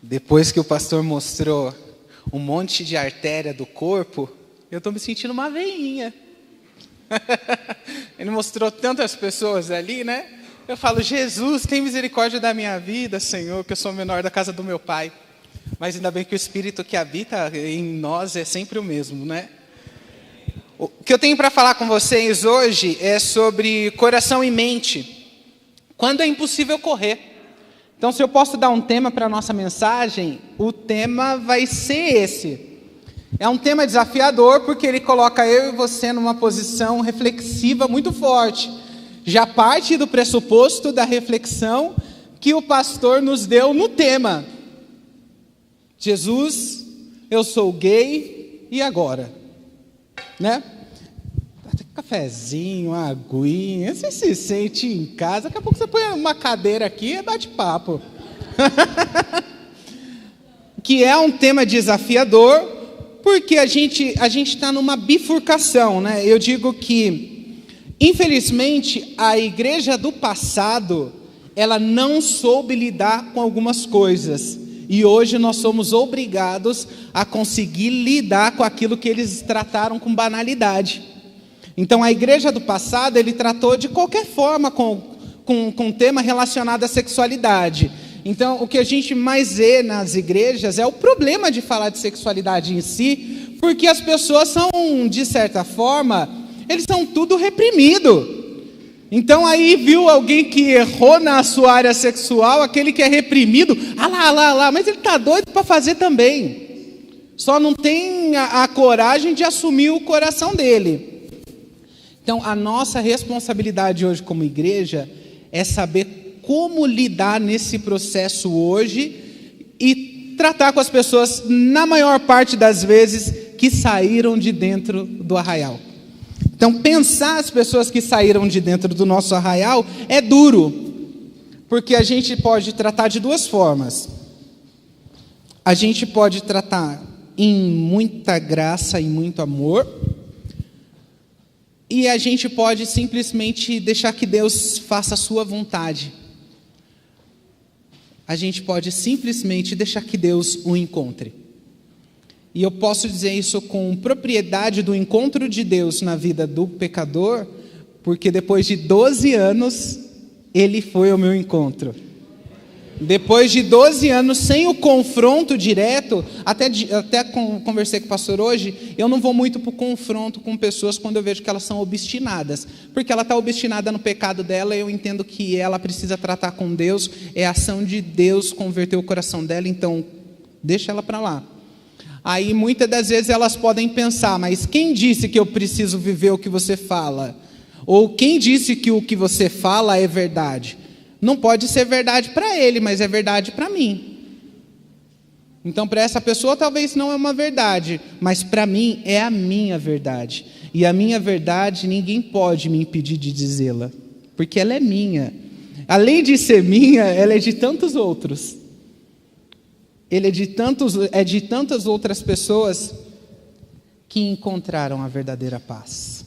Depois que o pastor mostrou um monte de artéria do corpo, eu estou me sentindo uma veinha. Ele mostrou tantas pessoas ali, né? Eu falo, Jesus, tem misericórdia da minha vida, Senhor, que eu sou o menor da casa do meu pai. Mas ainda bem que o Espírito que habita em nós é sempre o mesmo, né? O que eu tenho para falar com vocês hoje é sobre coração e mente. Quando é impossível correr. Então, se eu posso dar um tema para a nossa mensagem, o tema vai ser esse. É um tema desafiador porque ele coloca eu e você numa posição reflexiva muito forte. Já parte do pressuposto da reflexão que o pastor nos deu no tema. Jesus, eu sou gay, e agora? Né? Cafezinho, uma aguinha, você se sente em casa, daqui a pouco você põe uma cadeira aqui e bate papo. Que é um tema desafiador, porque a gente está numa bifurcação, né? Eu digo que, infelizmente, a igreja do passado, ela não soube lidar com algumas coisas. E hoje nós somos obrigados a conseguir lidar com aquilo que eles trataram com banalidade. Então, a igreja do passado, ele tratou de qualquer forma com tema relacionado à sexualidade. Então, o que a gente mais vê nas igrejas é o problema de falar de sexualidade em si, porque as pessoas são, de certa forma, eles são tudo reprimido. Então, aí viu alguém que errou na sua área sexual, aquele que é reprimido, mas ele está doido para fazer também. Só não tem a coragem de assumir o coração dele. Então, a nossa responsabilidade hoje como igreja é saber como lidar nesse processo hoje e tratar com as pessoas, na maior parte das vezes, que saíram de dentro do arraial. Então, pensar as pessoas que saíram de dentro do nosso arraial é duro, porque a gente pode tratar de duas formas. A gente pode tratar em muita graça e muito amor, e a gente pode simplesmente deixar que Deus faça a sua vontade. A gente pode simplesmente deixar que Deus o encontre. E eu posso dizer isso com propriedade do encontro de Deus na vida do pecador, porque depois de 12 anos, ele foi ao meu encontro. Depois de 12 anos, sem o confronto direto, até conversei com o pastor hoje, eu não vou muito para o confronto com pessoas quando eu vejo que elas são obstinadas. Porque ela está obstinada no pecado dela, eu entendo que ela precisa tratar com Deus, é a ação de Deus converter o coração dela, então deixa ela para lá. Aí muitas das vezes elas podem pensar, mas quem disse que eu preciso viver o que você fala? Ou quem disse que o que você fala é verdade? Não pode ser verdade para ele, mas é verdade para mim. Então, para essa pessoa, talvez não é uma verdade, mas para mim é a minha verdade. E a minha verdade, ninguém pode me impedir de dizê-la, porque ela é minha. Além de ser minha, ela é de tantos outros. Ele é de tantas outras pessoas que encontraram a verdadeira paz.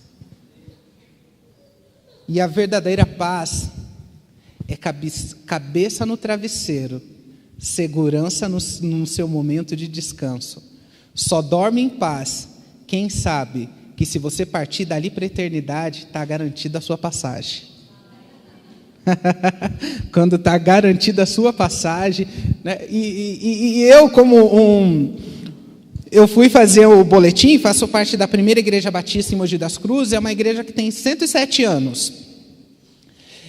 E a verdadeira paz é cabeça no travesseiro, segurança no seu momento de descanso. Só dorme em paz quem sabe que se você partir dali para a eternidade, está garantida a sua passagem. Quando está garantida a sua passagem, né? E eu eu fui fazer o boletim, faço parte da primeira igreja batista em Mogi das Cruzes, é uma igreja que tem 107 anos.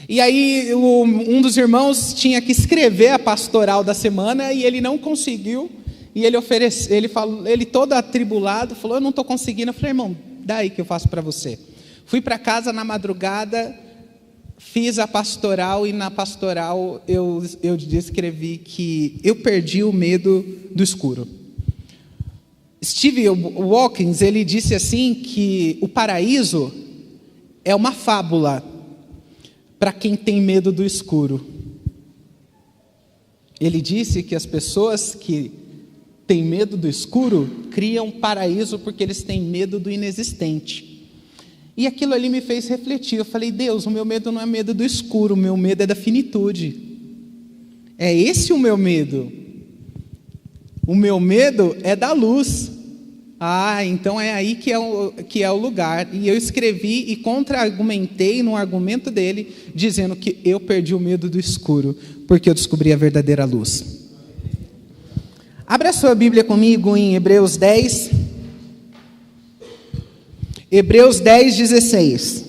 E aí um dos irmãos tinha que escrever a pastoral da semana e ele não conseguiu. E ele todo atribulado, falou, eu não estou conseguindo. Eu falei, irmão, daí que eu faço para você. Fui para casa na madrugada, fiz a pastoral e na pastoral eu descrevi que eu perdi o medo do escuro. Steve Hawkins, ele disse assim que o paraíso é uma fábula para quem tem medo do escuro. Ele disse que as pessoas que têm medo do escuro criam paraíso porque eles têm medo do inexistente. E aquilo ali me fez refletir. Eu falei, Deus, o meu medo não é medo do escuro, o meu medo é da finitude. É esse o meu medo. O meu medo é da luz. Ah, então é aí que é o lugar. E eu escrevi e contra-argumentei no argumento dele, dizendo que eu perdi o medo do escuro, porque eu descobri a verdadeira luz. Abra sua Bíblia comigo em Hebreus 10. Hebreus 10, 16.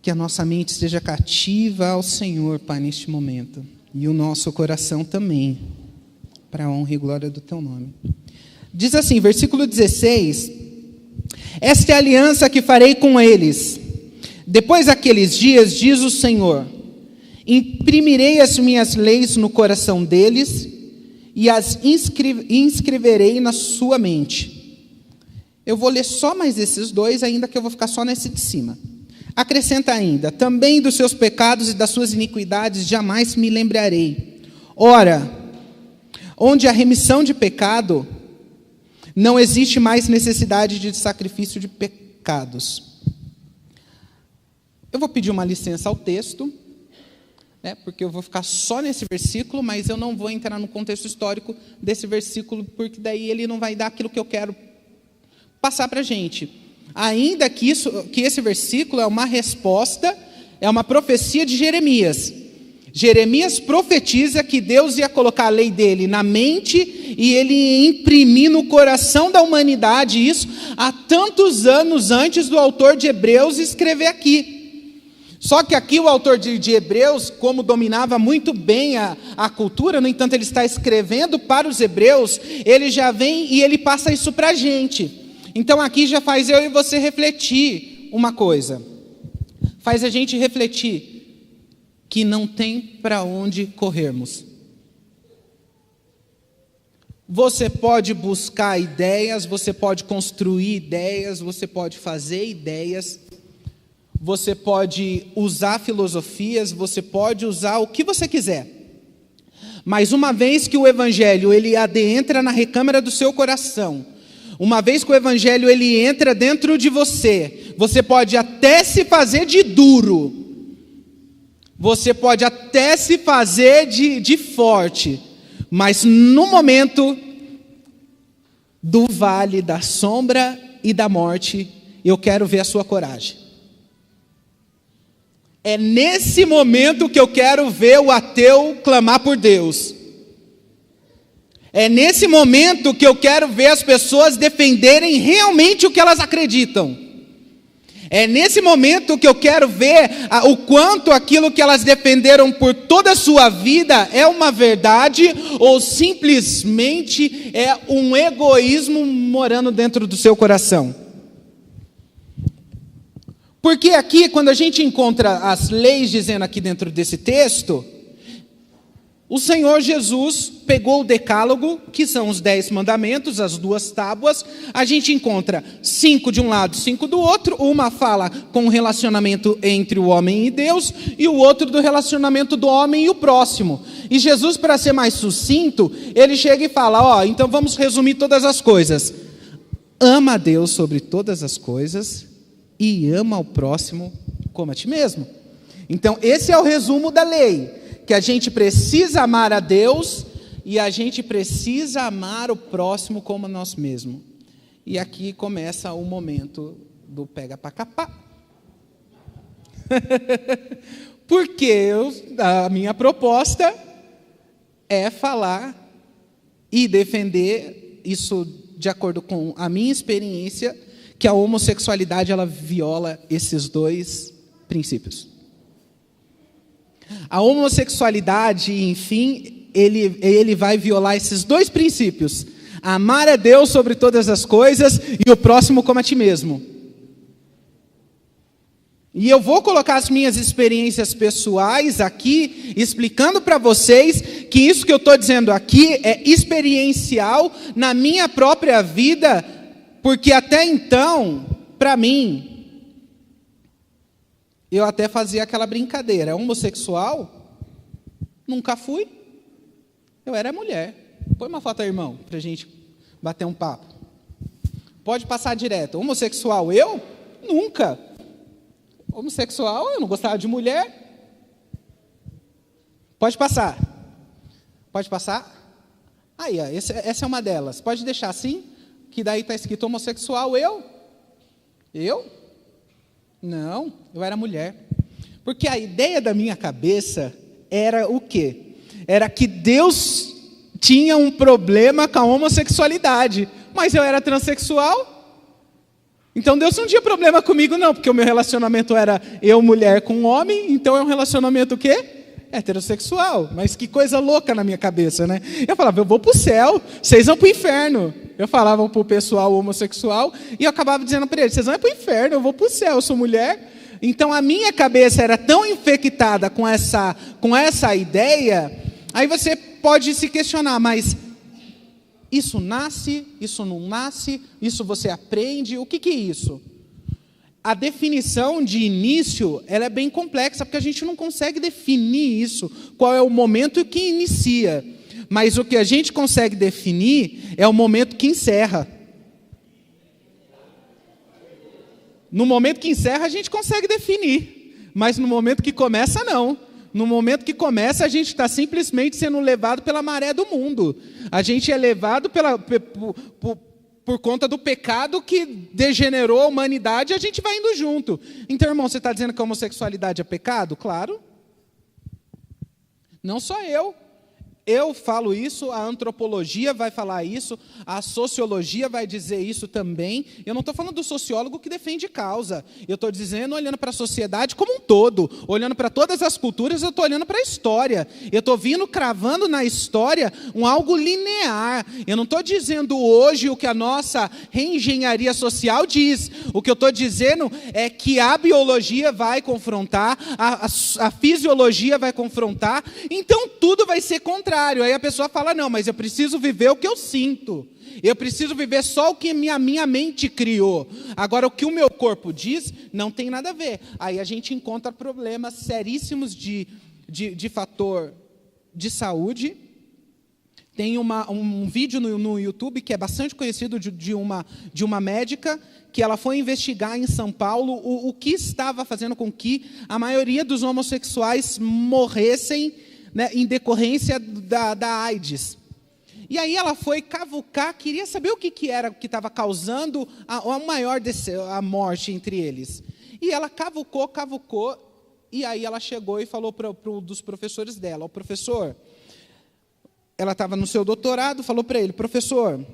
Que a nossa mente esteja cativa ao Senhor, Pai, neste momento. E o nosso coração também, para a honra e glória do Teu nome. Diz assim, versículo 16: Esta é a aliança que farei com eles. Depois daqueles dias, diz o Senhor, imprimirei as minhas leis no coração deles e as inscreverei na sua mente. Eu vou ler só mais esses dois, ainda que eu vou ficar só nesse de cima. Acrescenta ainda, também dos seus pecados e das suas iniquidades jamais me lembrarei. Ora, onde há remissão de pecado, não existe mais necessidade de sacrifício de pecados. Eu vou pedir uma licença ao texto, né, porque eu vou ficar só nesse versículo, mas eu não vou entrar no contexto histórico desse versículo, porque daí ele não vai dar aquilo que eu quero passar para a gente. Ainda que esse versículo é uma resposta, é uma profecia de Jeremias. Jeremias profetiza que Deus ia colocar a lei dele na mente e ele ia imprimir no coração da humanidade isso há tantos anos antes do autor de Hebreus escrever aqui. Só que aqui o autor de Hebreus, como dominava muito bem a cultura, no entanto ele está escrevendo para os hebreus, ele já vem e ele passa isso para a gente. Então aqui já faz eu e você refletir uma coisa. Faz a gente refletir que não tem para onde corrermos. Você pode buscar ideias, você pode construir ideias, você pode fazer ideias, você pode usar filosofias, você pode usar o que você quiser. Mas uma vez que o evangelho ele adentra na recâmara do seu coração, uma vez que o evangelho ele entra dentro de você, você pode até se fazer de duro, você pode até se fazer de forte, mas no momento do vale da sombra e da morte, eu quero ver a sua coragem. É nesse momento que eu quero ver o ateu clamar por Deus. É nesse momento que eu quero ver as pessoas defenderem realmente o que elas acreditam. É nesse momento que eu quero ver o quanto aquilo que elas defenderam por toda a sua vida é uma verdade ou simplesmente é um egoísmo morando dentro do seu coração. Porque aqui, quando a gente encontra as leis dizendo aqui dentro desse texto, o Senhor Jesus pegou o decálogo, que são os 10 mandamentos, as 2 tábuas, a gente encontra 5 de um lado, 5 do outro, uma fala com o relacionamento entre o homem e Deus, e o outro do relacionamento do homem e o próximo. E Jesus, para ser mais sucinto, ele chega e fala, então vamos resumir todas as coisas. Ama a Deus sobre todas as coisas e ama o próximo como a ti mesmo. Então esse é o resumo da lei. Que a gente precisa amar a Deus e a gente precisa amar o próximo como nós mesmos. E aqui começa o momento do pega pra capar. Porque a minha proposta é falar e defender isso de acordo com a minha experiência, que a homossexualidade ela viola esses 2 princípios. A homossexualidade, enfim, ele vai violar esses 2 princípios. Amar a Deus sobre todas as coisas e o próximo como a ti mesmo. E eu vou colocar as minhas experiências pessoais aqui, explicando para vocês que isso que eu estou dizendo aqui é experiencial na minha própria vida, porque até então, para mim, eu até fazia aquela brincadeira. Homossexual? Nunca fui. Eu era mulher. Põe uma foto aí, irmão, para a gente bater um papo. Pode passar direto. Homossexual? Eu? Nunca. Homossexual? Eu não gostava de mulher. Pode passar. Pode passar? Aí, ó, essa é uma delas. Pode deixar assim, que daí está escrito homossexual. Eu? Não, eu era mulher. Porque a ideia da minha cabeça era o quê? Era que Deus tinha um problema com a homossexualidade. Mas eu era transexual. Então Deus não tinha problema comigo, não. Porque o meu relacionamento era eu, mulher, com homem. Então é um relacionamento o quê? Heterossexual. Mas que coisa louca na minha cabeça, né? Eu falava, eu vou para o céu, vocês vão para o inferno. Eu falava para o pessoal homossexual e eu acabava dizendo para eles, vocês vão para o inferno, eu vou para o céu, eu sou mulher. Então a minha cabeça era tão infectada com essa ideia, aí você pode se questionar, mas isso nasce, isso não nasce, isso você aprende, o que é isso? A definição de início, ela é bem complexa, porque a gente não consegue definir isso, qual é o momento que inicia. Mas o que a gente consegue definir é o momento que encerra. No momento que encerra, a gente consegue definir. Mas no momento que começa, não. No momento que começa, a gente está simplesmente sendo levado pela maré do mundo. A gente é levado por conta do pecado que degenerou a humanidade, e a gente vai indo junto. Então, irmão, você está dizendo que a homossexualidade é pecado? Claro. Não só eu. Eu falo isso, a antropologia vai falar isso, a sociologia vai dizer isso também. Eu não estou falando do sociólogo que defende causa. Eu estou dizendo, olhando para a sociedade como um todo, olhando para todas as culturas, eu estou olhando para a história. Eu estou vindo cravando na história algo linear. Eu não estou dizendo hoje o que a nossa reengenharia social diz. O que eu estou dizendo é que a biologia vai confrontar, a fisiologia vai confrontar, então tudo vai ser contrário. Aí a pessoa fala, não, mas eu preciso viver o que eu sinto. Eu preciso viver só o que minha mente criou. Agora, o que o meu corpo diz, não tem nada a ver. Aí a gente encontra problemas seríssimos de fator de saúde. Tem um vídeo no YouTube que é bastante conhecido de uma médica que ela foi investigar em São Paulo o que estava fazendo com que a maioria dos homossexuais morressem, né, em decorrência da AIDS. E aí ela foi cavucar, queria saber o que era que estava causando a morte entre eles. E ela cavucou, e aí ela chegou e falou para um dos professores dela, o professor, ela estava no seu doutorado, falou para ele, professor,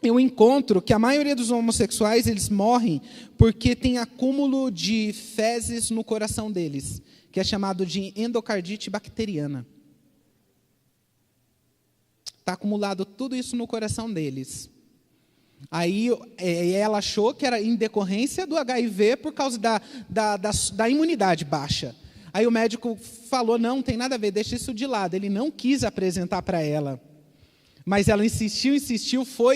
eu encontro que a maioria dos homossexuais, eles morrem porque tem acúmulo de fezes no coração deles, que é chamado de endocardite bacteriana. Está acumulado tudo isso no coração deles. Aí ela achou que era em decorrência do HIV por causa da imunidade baixa. Aí o médico falou, não tem nada a ver, deixa isso de lado. Ele não quis apresentar para ela. Mas ela insistiu,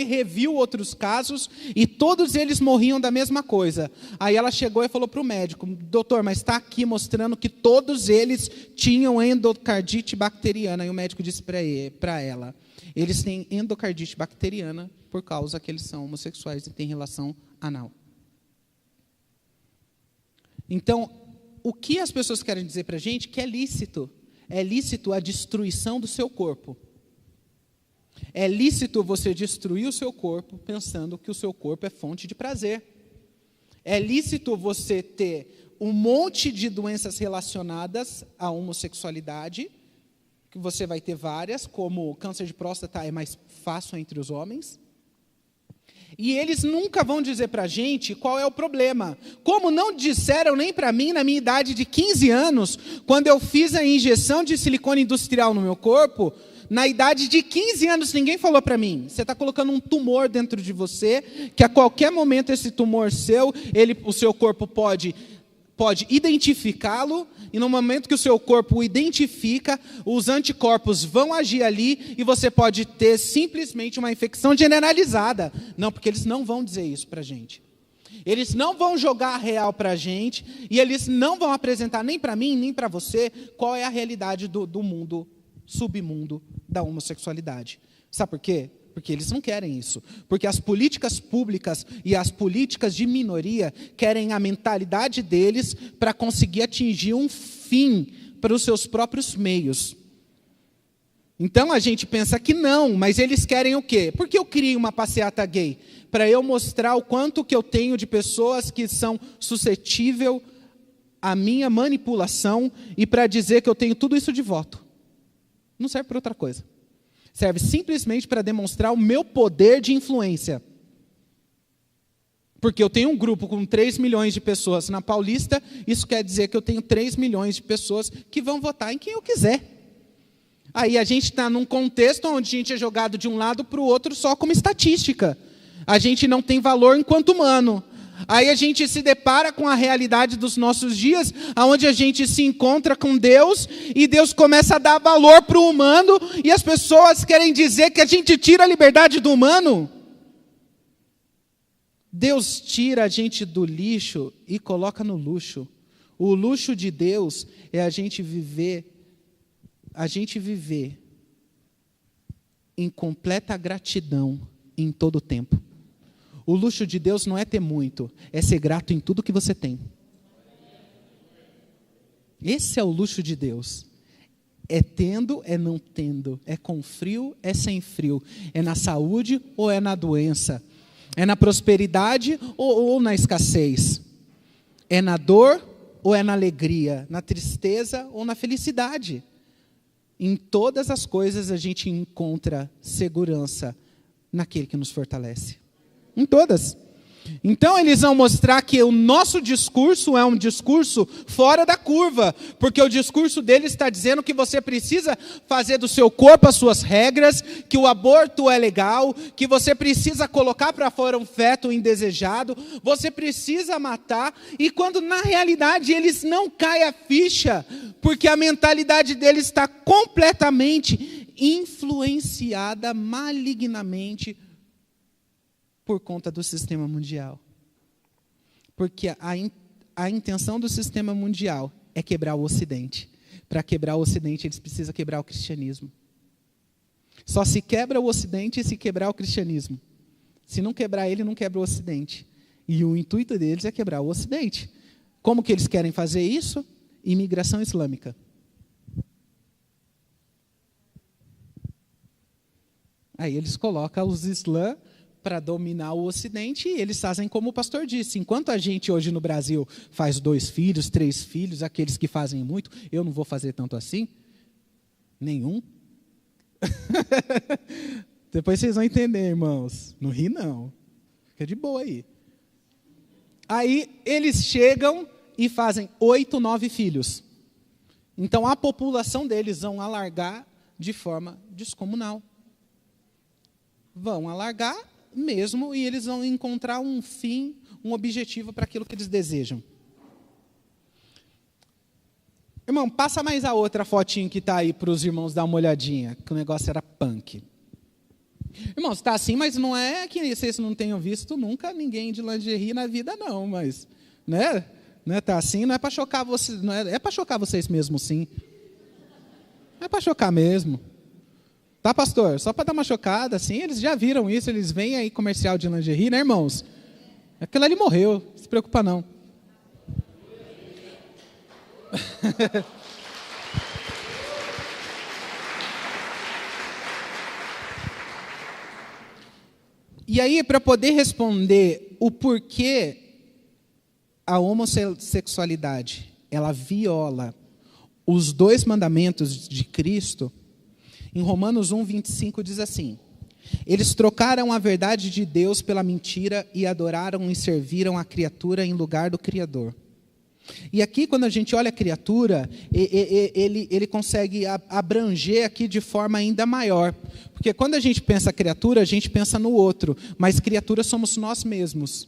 reviu outros casos, e todos eles morriam da mesma coisa. Aí ela chegou e falou para o médico, doutor, mas está aqui mostrando que todos eles tinham endocardite bacteriana. E o médico disse para ela, eles têm endocardite bacteriana por causa que eles são homossexuais e têm relação anal. Então, o que as pessoas querem dizer para a gente? Que é lícito. É lícito a destruição do seu corpo. É lícito você destruir o seu corpo pensando que o seu corpo é fonte de prazer. É lícito você ter um monte de doenças relacionadas à homossexualidade, que você vai ter várias, como câncer de próstata é mais fácil entre os homens. E eles nunca vão dizer para a gente qual é o problema. Como não disseram nem para mim, na minha idade de 15 anos, quando eu fiz a injeção de silicone industrial no meu corpo, na idade de 15 anos, ninguém falou para mim, você está colocando um tumor dentro de você, que a qualquer momento esse tumor seu, o seu corpo pode identificá-lo, e no momento que o seu corpo o identifica, os anticorpos vão agir ali, e você pode ter simplesmente uma infecção generalizada. Não, porque eles não vão dizer isso para a gente. Eles não vão jogar a real para a gente, e eles não vão apresentar nem para mim, nem para você, qual é a realidade do mundo, submundo da homossexualidade. Sabe por quê? Porque eles não querem isso. Porque as políticas públicas e as políticas de minoria querem a mentalidade deles para conseguir atingir um fim para os seus próprios meios. Então a gente pensa que não, mas eles querem o quê? Por que eu criei uma passeata gay? Para eu mostrar o quanto que eu tenho de pessoas que são suscetíveis à minha manipulação e para dizer que eu tenho tudo isso de voto. Não serve para outra coisa. Serve simplesmente para demonstrar o meu poder de influência. Porque eu tenho um grupo com 3 milhões de pessoas na Paulista, isso quer dizer que eu tenho 3 milhões de pessoas que vão votar em quem eu quiser. Aí a gente está num contexto onde a gente é jogado de um lado para o outro só como estatística. A gente não tem valor enquanto humano. Aí a gente se depara com a realidade dos nossos dias, onde a gente se encontra com Deus, e Deus começa a dar valor para o humano, e as pessoas querem dizer que a gente tira a liberdade do humano. Deus tira a gente do lixo e coloca no luxo. O luxo de Deus é a gente viver em completa gratidão em todo o tempo. O luxo de Deus não é ter muito, é ser grato em tudo que você tem. Esse é o luxo de Deus. É tendo, é não tendo, é com frio, é sem frio, é na saúde ou é na doença, é na prosperidade ou na escassez, é na dor ou é na alegria, na tristeza ou na felicidade. Em todas as coisas a gente encontra segurança naquele que nos fortalece. Em todas. Então eles vão mostrar que o nosso discurso é um discurso fora da curva, porque o discurso deles está dizendo que você precisa fazer do seu corpo as suas regras, que o aborto é legal, que você precisa colocar para fora um feto indesejado, você precisa matar, e quando na realidade eles não caem a ficha, porque a mentalidade deles está completamente influenciada malignamente por conta do sistema mundial. Porque a intenção do sistema mundial é quebrar o Ocidente. Para quebrar o Ocidente, eles precisam quebrar o cristianismo. Só se quebra o Ocidente se quebrar o cristianismo. Se não quebrar ele, não quebra o Ocidente. E o intuito deles é quebrar o Ocidente. Como que eles querem fazer isso? Imigração islâmica. Aí eles colocam os islãs para dominar o Ocidente, e eles fazem como o pastor disse. Enquanto a gente hoje no Brasil faz 2 filhos, 3 filhos, aqueles que fazem muito, eu não vou fazer tanto assim. Nenhum. Depois vocês vão entender, irmãos. Não ri, não. Fica de boa aí. Aí eles chegam e fazem 8, 9 filhos. Então a população deles vão alargar de forma descomunal. Vão alargar mesmo, e eles vão encontrar um fim, um objetivo para aquilo que eles desejam. Irmão, passa mais a outra fotinho que está aí para os irmãos dar uma olhadinha, que o negócio era punk. Irmãos, está assim, mas não é que vocês não tenham visto nunca ninguém de lingerie na vida, não, mas, né? Tá assim, não é para chocar vocês, não é para chocar vocês mesmo, sim. É para chocar mesmo. Tá, pastor? Só para dar uma chocada, assim, eles já viram isso, eles veem aí comercial de lingerie, né, irmãos? Aquilo ali morreu, não se preocupa não. E aí, para poder responder o porquê a homossexualidade, ela viola os 2 mandamentos de Cristo, em Romanos 1, 25 diz assim: eles trocaram a verdade de Deus pela mentira e adoraram e serviram a criatura em lugar do Criador. E aqui, quando a gente olha a criatura, ele consegue abranger aqui de forma ainda maior. Porque quando a gente pensa criatura, a gente pensa no outro, mas criatura somos nós mesmos.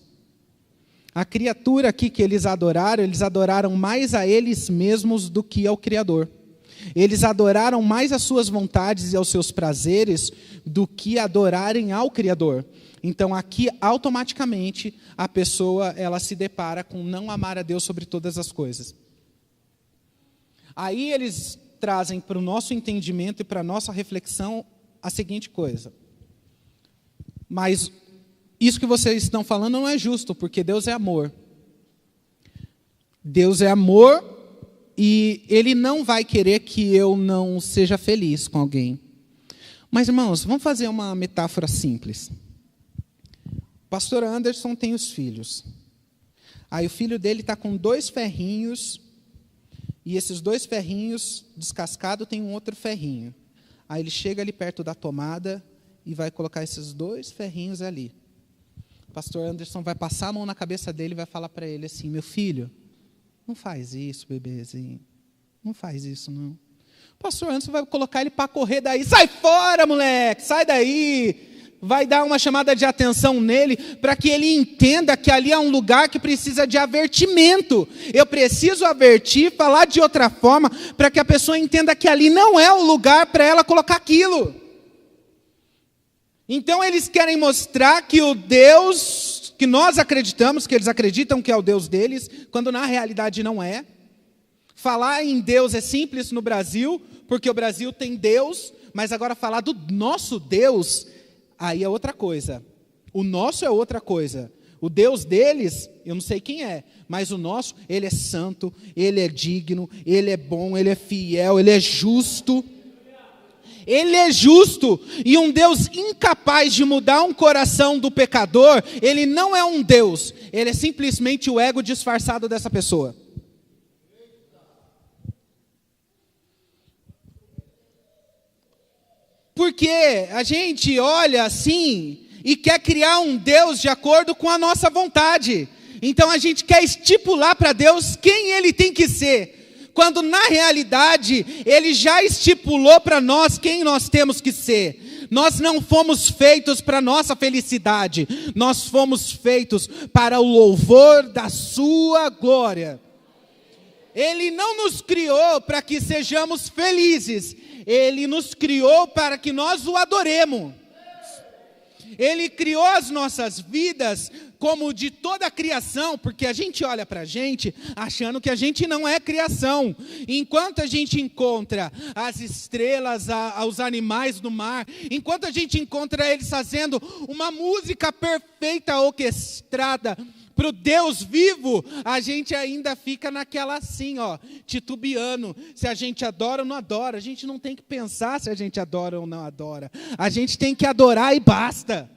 A criatura aqui que eles adoraram mais a eles mesmos do que ao Criador. Eles adoraram mais as suas vontades e aos seus prazeres do que adorarem ao Criador. Então, aqui, automaticamente, a pessoa ela se depara com não amar a Deus sobre todas as coisas. Aí eles trazem para o nosso entendimento e para a nossa reflexão a seguinte coisa. Mas isso que vocês estão falando não é justo, porque Deus é amor. Deus é amor. E Ele não vai querer que eu não seja feliz com alguém. Mas, irmãos, vamos fazer uma metáfora simples. O pastor Anderson tem os filhos. Aí o filho dele está com 2 ferrinhos, e esses 2 ferrinhos descascados tem um outro ferrinho. Aí ele chega ali perto da tomada e vai colocar esses 2 ferrinhos ali. O pastor Anderson vai passar a mão na cabeça dele e vai falar para ele assim: meu filho, não faz isso, bebezinho. Não faz isso, não. O pastor Anderson vai colocar ele para correr daí. Sai fora, moleque, sai daí. Vai dar uma chamada de atenção nele, para que ele entenda que ali é um lugar que precisa de avertimento. Eu preciso avertir, falar de outra forma, para que a pessoa entenda que ali não é o lugar para ela colocar aquilo. Então eles querem mostrar que o Deus que nós acreditamos, que eles acreditam que é o Deus deles, quando na realidade não é. Falar em Deus é simples no Brasil, porque o Brasil tem Deus, mas agora falar do nosso Deus, aí é outra coisa. O nosso é outra coisa. O Deus deles, eu não sei quem é, mas o nosso, ele é santo, ele é digno, ele é bom, ele é fiel, ele é justo. Ele é justo, e um Deus incapaz de mudar um coração do pecador, ele não é um Deus, ele é simplesmente o ego disfarçado dessa pessoa. Porque a gente olha assim e quer criar um Deus de acordo com a nossa vontade. Então a gente quer estipular para Deus quem ele tem que ser, quando na realidade ele já estipulou para nós quem nós temos que ser. Nós não fomos feitos para nossa felicidade, nós fomos feitos para o louvor da sua glória. Ele não nos criou para que sejamos felizes, ele nos criou para que nós o adoremos. Ele criou as nossas vidas como de toda a criação, porque a gente olha para a gente achando que a gente não é criação. Enquanto a gente encontra as estrelas, os animais do mar, enquanto a gente encontra eles fazendo uma música perfeita, orquestrada, para o Deus vivo, a gente ainda fica naquela assim, ó, titubeando, se a gente adora ou não adora. A gente não tem que pensar se a gente adora ou não adora. A gente tem que adorar e basta.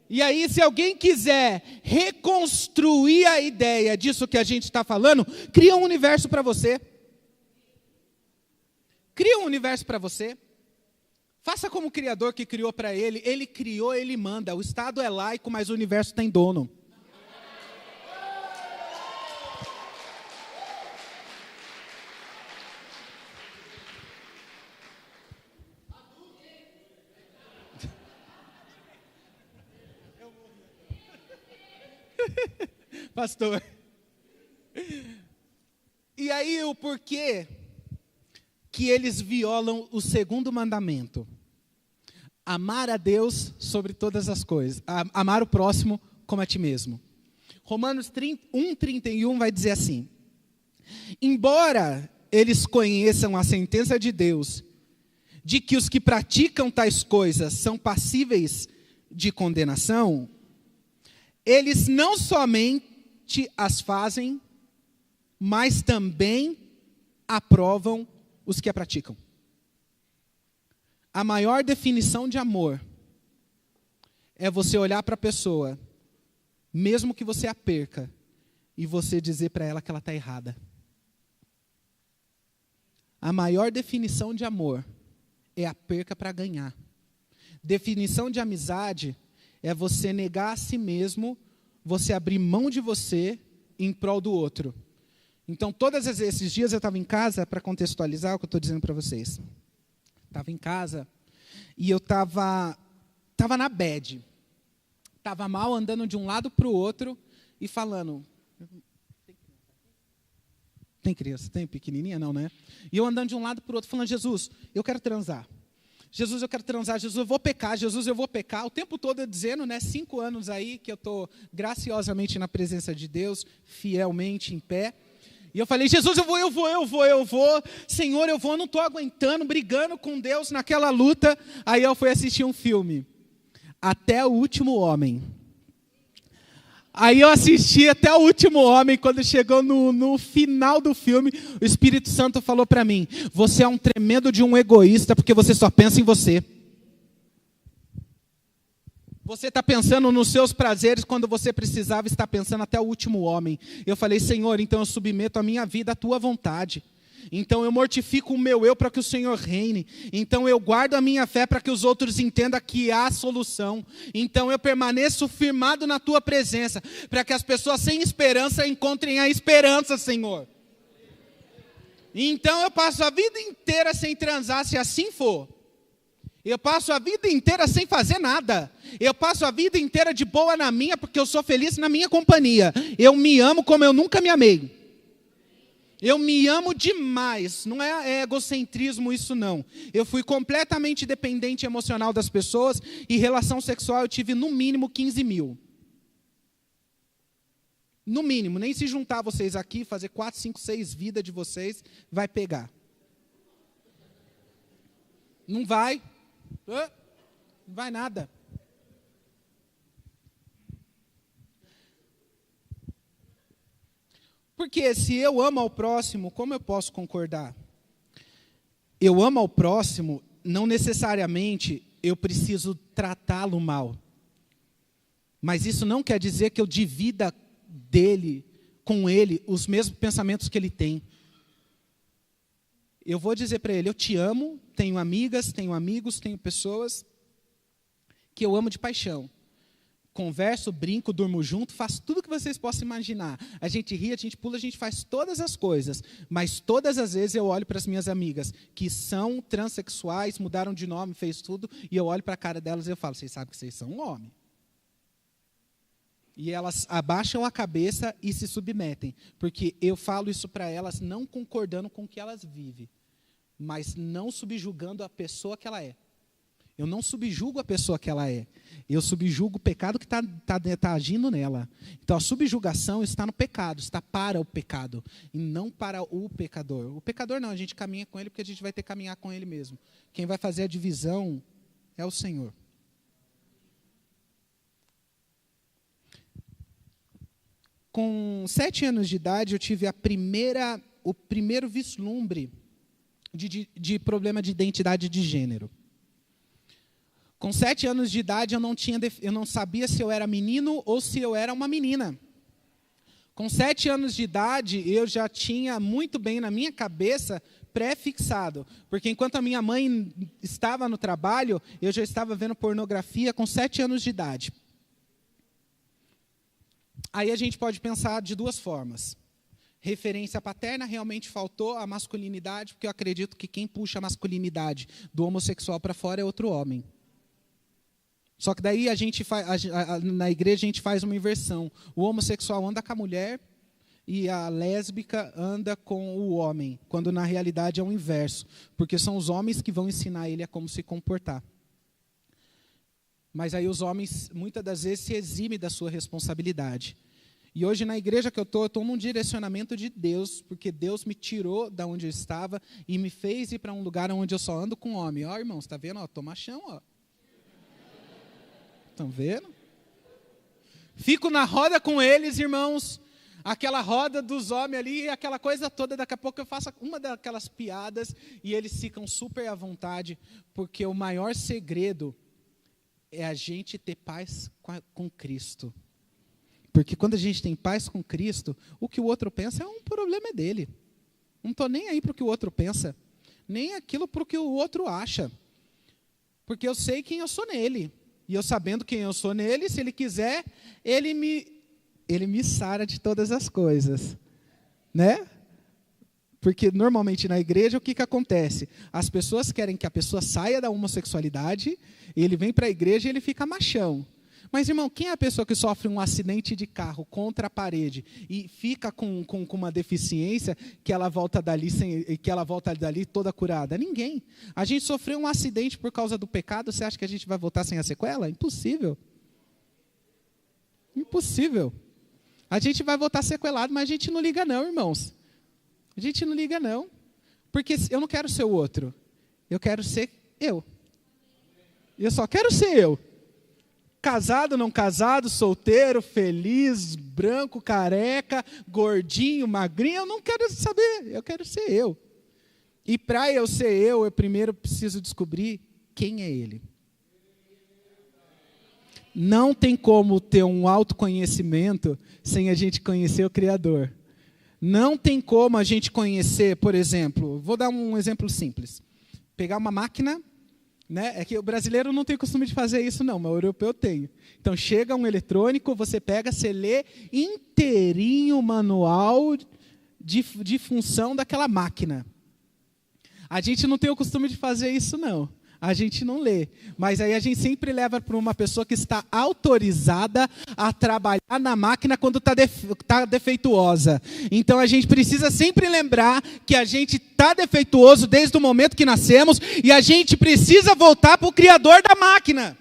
E aí, se alguém quiser reconstruir a ideia disso que a gente está falando, cria um universo para você. Cria um universo para você. Faça como o Criador que criou para ele. Ele criou, ele manda. O Estado é laico, mas o universo tem dono. Pastor. E aí o porquê que eles violam o 2º mandamento? Amar a Deus sobre todas as coisas. Amar o próximo como a ti mesmo. Romanos 1:31 vai dizer assim: embora eles conheçam a sentença de Deus, de que os que praticam tais coisas são passíveis de condenação, eles não somente as fazem, mas também aprovam os que a praticam. A maior definição de amor é você olhar para a pessoa, mesmo que você a perca, e você dizer para ela que ela está errada. A maior definição de amor é a perca para ganhar. Definição de amizade é você negar a si mesmo, você abrir mão de você em prol do outro. Então, todos esses dias eu estava em casa, para contextualizar o que eu estou dizendo para vocês. Estava em casa e eu estava na bad. Estava mal, andando de um lado para o outro e falando... Tem criança? Tem pequenininha? Não, né? E eu andando de um lado para o outro, falando: Jesus, eu quero transar. Jesus, eu quero transar. Jesus, eu vou pecar. Jesus, eu vou pecar. O tempo todo eu dizendo, né? 5 anos aí que eu estou graciosamente na presença de Deus, fielmente em pé. E eu falei: Jesus, eu vou. Senhor, eu vou. Não estou aguentando, brigando com Deus naquela luta. Aí eu fui assistir um filme, Até o Último Homem. Aí eu assisti até o último homem, quando chegou no final do filme, o Espírito Santo falou para mim: você é um tremendo de um egoísta, porque você só pensa em você. Você está pensando nos seus prazeres, quando você precisava estar pensando até o último homem. Eu falei: Senhor, então eu submeto a minha vida à tua vontade. Então eu mortifico o meu eu para que o Senhor reine. Então eu guardo a minha fé para que os outros entendam que há solução. Então eu permaneço firmado na tua presença, para que as pessoas sem esperança encontrem a esperança, Senhor. Então eu passo a vida inteira sem transar, se assim for. Eu passo a vida inteira sem fazer nada. Eu passo a vida inteira de boa na minha, porque eu sou feliz na minha companhia. Eu me amo como eu nunca me amei. Eu me amo demais. Não é egocentrismo isso, não. Eu fui completamente dependente emocional das pessoas, e relação sexual eu tive no mínimo 15 mil. No mínimo. Nem se juntar vocês aqui, fazer 4, 5, 6 vidas de vocês, vai pegar. Não vai. Não vai nada. Porque se eu amo ao próximo, como eu posso concordar? Eu amo ao próximo, não necessariamente eu preciso tratá-lo mal. Mas isso não quer dizer que eu divida com ele os mesmos pensamentos que ele tem. Eu vou dizer para ele: eu te amo, tenho amigas, tenho amigos, tenho pessoas que eu amo de paixão. Converso, brinco, durmo junto, faço tudo que vocês possam imaginar. A gente ri, a gente pula, a gente faz todas as coisas. Mas todas as vezes eu olho para as minhas amigas, que são transexuais, mudaram de nome, fez tudo, e eu olho para a cara delas e eu falo: vocês sabem que vocês são um homem. E elas abaixam a cabeça e se submetem. Porque eu falo isso para elas não concordando com o que elas vivem, mas não subjugando a pessoa que ela é. Eu não subjugo a pessoa que ela é. Eu subjugo o pecado que tá agindo nela. Então a subjugação está no pecado, está para o pecado, e não para o pecador. O pecador não, a gente caminha com ele porque a gente vai ter que caminhar com ele mesmo. Quem vai fazer a divisão é o Senhor. Com 7 anos de idade, eu tive o primeiro vislumbre de problema de identidade de gênero. Com 7 anos de idade, eu não sabia se eu era menino ou se eu era uma menina. Com 7 anos de idade, eu já tinha muito bem na minha cabeça pré-fixado. Porque enquanto a minha mãe estava no trabalho, eu já estava vendo pornografia com 7 anos de idade. Aí a gente pode pensar de duas formas. Referência paterna, realmente faltou a masculinidade, porque eu acredito que quem puxa a masculinidade do homossexual para fora é outro homem. Só que daí na igreja a gente faz uma inversão. O homossexual anda com a mulher e a lésbica anda com o homem, quando na realidade é o inverso, porque são os homens que vão ensinar ele a como se comportar. Mas aí os homens, muitas das vezes, se eximem da sua responsabilidade. E hoje na igreja que eu estou num direcionamento de Deus, porque Deus me tirou da onde eu estava e me fez ir para um lugar onde eu só ando com homem. Ó, irmãos, está vendo? Estou machão, ó. Estão vendo? Fico na roda com eles, irmãos. Aquela roda dos homens ali, aquela coisa toda. Daqui a pouco eu faço uma daquelas piadas e eles ficam super à vontade, porque o maior segredo é a gente ter paz com Cristo. Porque quando a gente tem paz com Cristo, o que o outro pensa é um problema dele. Não estou nem aí para o que o outro pensa, nem aquilo para o que o outro acha. Porque eu sei quem eu sou nele. E eu sabendo quem eu sou nele, se ele quiser, ele me sara de todas as coisas. Né? Porque normalmente na igreja o que acontece? As pessoas querem que a pessoa saia da homossexualidade, ele vem para a igreja e ele fica machão. Mas, irmão, quem é a pessoa que sofre um acidente de carro contra a parede e fica com uma deficiência que ela volta dali toda curada? Ninguém. A gente sofreu um acidente por causa do pecado, você acha que a gente vai voltar sem a sequela? Impossível. Impossível. A gente vai voltar sequelado, mas a gente não liga não, irmãos. A gente não liga não. Porque eu não quero ser o outro. Eu quero ser eu. Eu só quero ser eu. casado, não casado, solteiro, feliz, branco, careca, gordinho, magrinho, eu não quero saber, eu quero ser eu. E para eu ser eu primeiro preciso descobrir quem é Ele. Não tem como ter um autoconhecimento sem a gente conhecer o Criador. Não tem como a gente conhecer, por exemplo, vou dar um exemplo simples. Pegar uma máquina, né? É que o brasileiro não tem costume de fazer isso não, mas o europeu tem. Então chega um eletrônico, você pega, você lê inteirinho o manual de função daquela máquina. A gente não tem o costume de fazer isso não. A gente não lê, mas aí a gente sempre leva para uma pessoa que está autorizada a trabalhar na máquina quando está defeituosa. Então a gente precisa sempre lembrar que a gente está defeituoso desde o momento que nascemos e a gente precisa voltar para o Criador da máquina.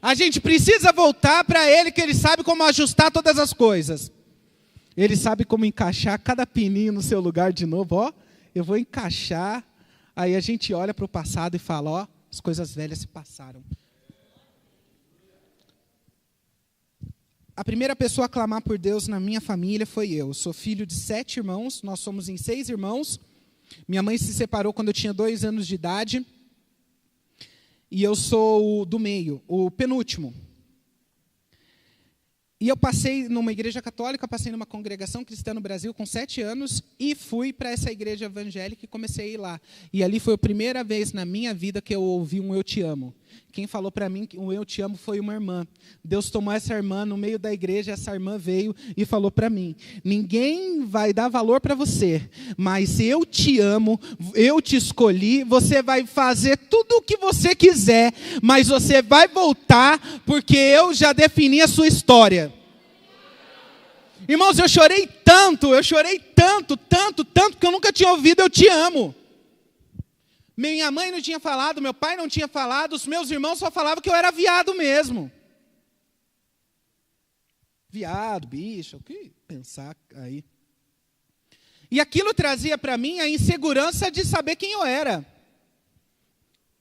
A gente precisa voltar para Ele, que Ele sabe como ajustar todas as coisas. Ele sabe como encaixar cada pininho no seu lugar de novo. Ó, eu vou encaixar. Aí a gente olha para o passado e fala, ó, as coisas velhas se passaram. A primeira pessoa a clamar por Deus na minha família foi eu. Sou filho de 7 irmãos, nós somos em 6 irmãos. Minha mãe se separou quando eu tinha 2 anos de idade. E eu sou o do meio, o penúltimo. E eu passei numa igreja católica, passei numa congregação cristã no Brasil com 7 anos e fui para essa igreja evangélica e comecei a ir lá. E ali foi a primeira vez na minha vida que eu ouvi um eu te amo. Quem falou para mim que o eu te amo foi uma irmã. Deus tomou essa irmã no meio da igreja, essa irmã veio e falou para mim, ninguém vai dar valor para você, mas eu te amo, eu te escolhi, você vai fazer tudo o que você quiser, mas você vai voltar porque eu já defini a sua história. Irmãos, eu chorei tanto, que eu nunca tinha ouvido eu te amo. Minha mãe não tinha falado, meu pai não tinha falado, os meus irmãos só falavam que eu era viado mesmo. Viado, bicho, o que pensar aí? E aquilo trazia para mim a insegurança de saber quem eu era.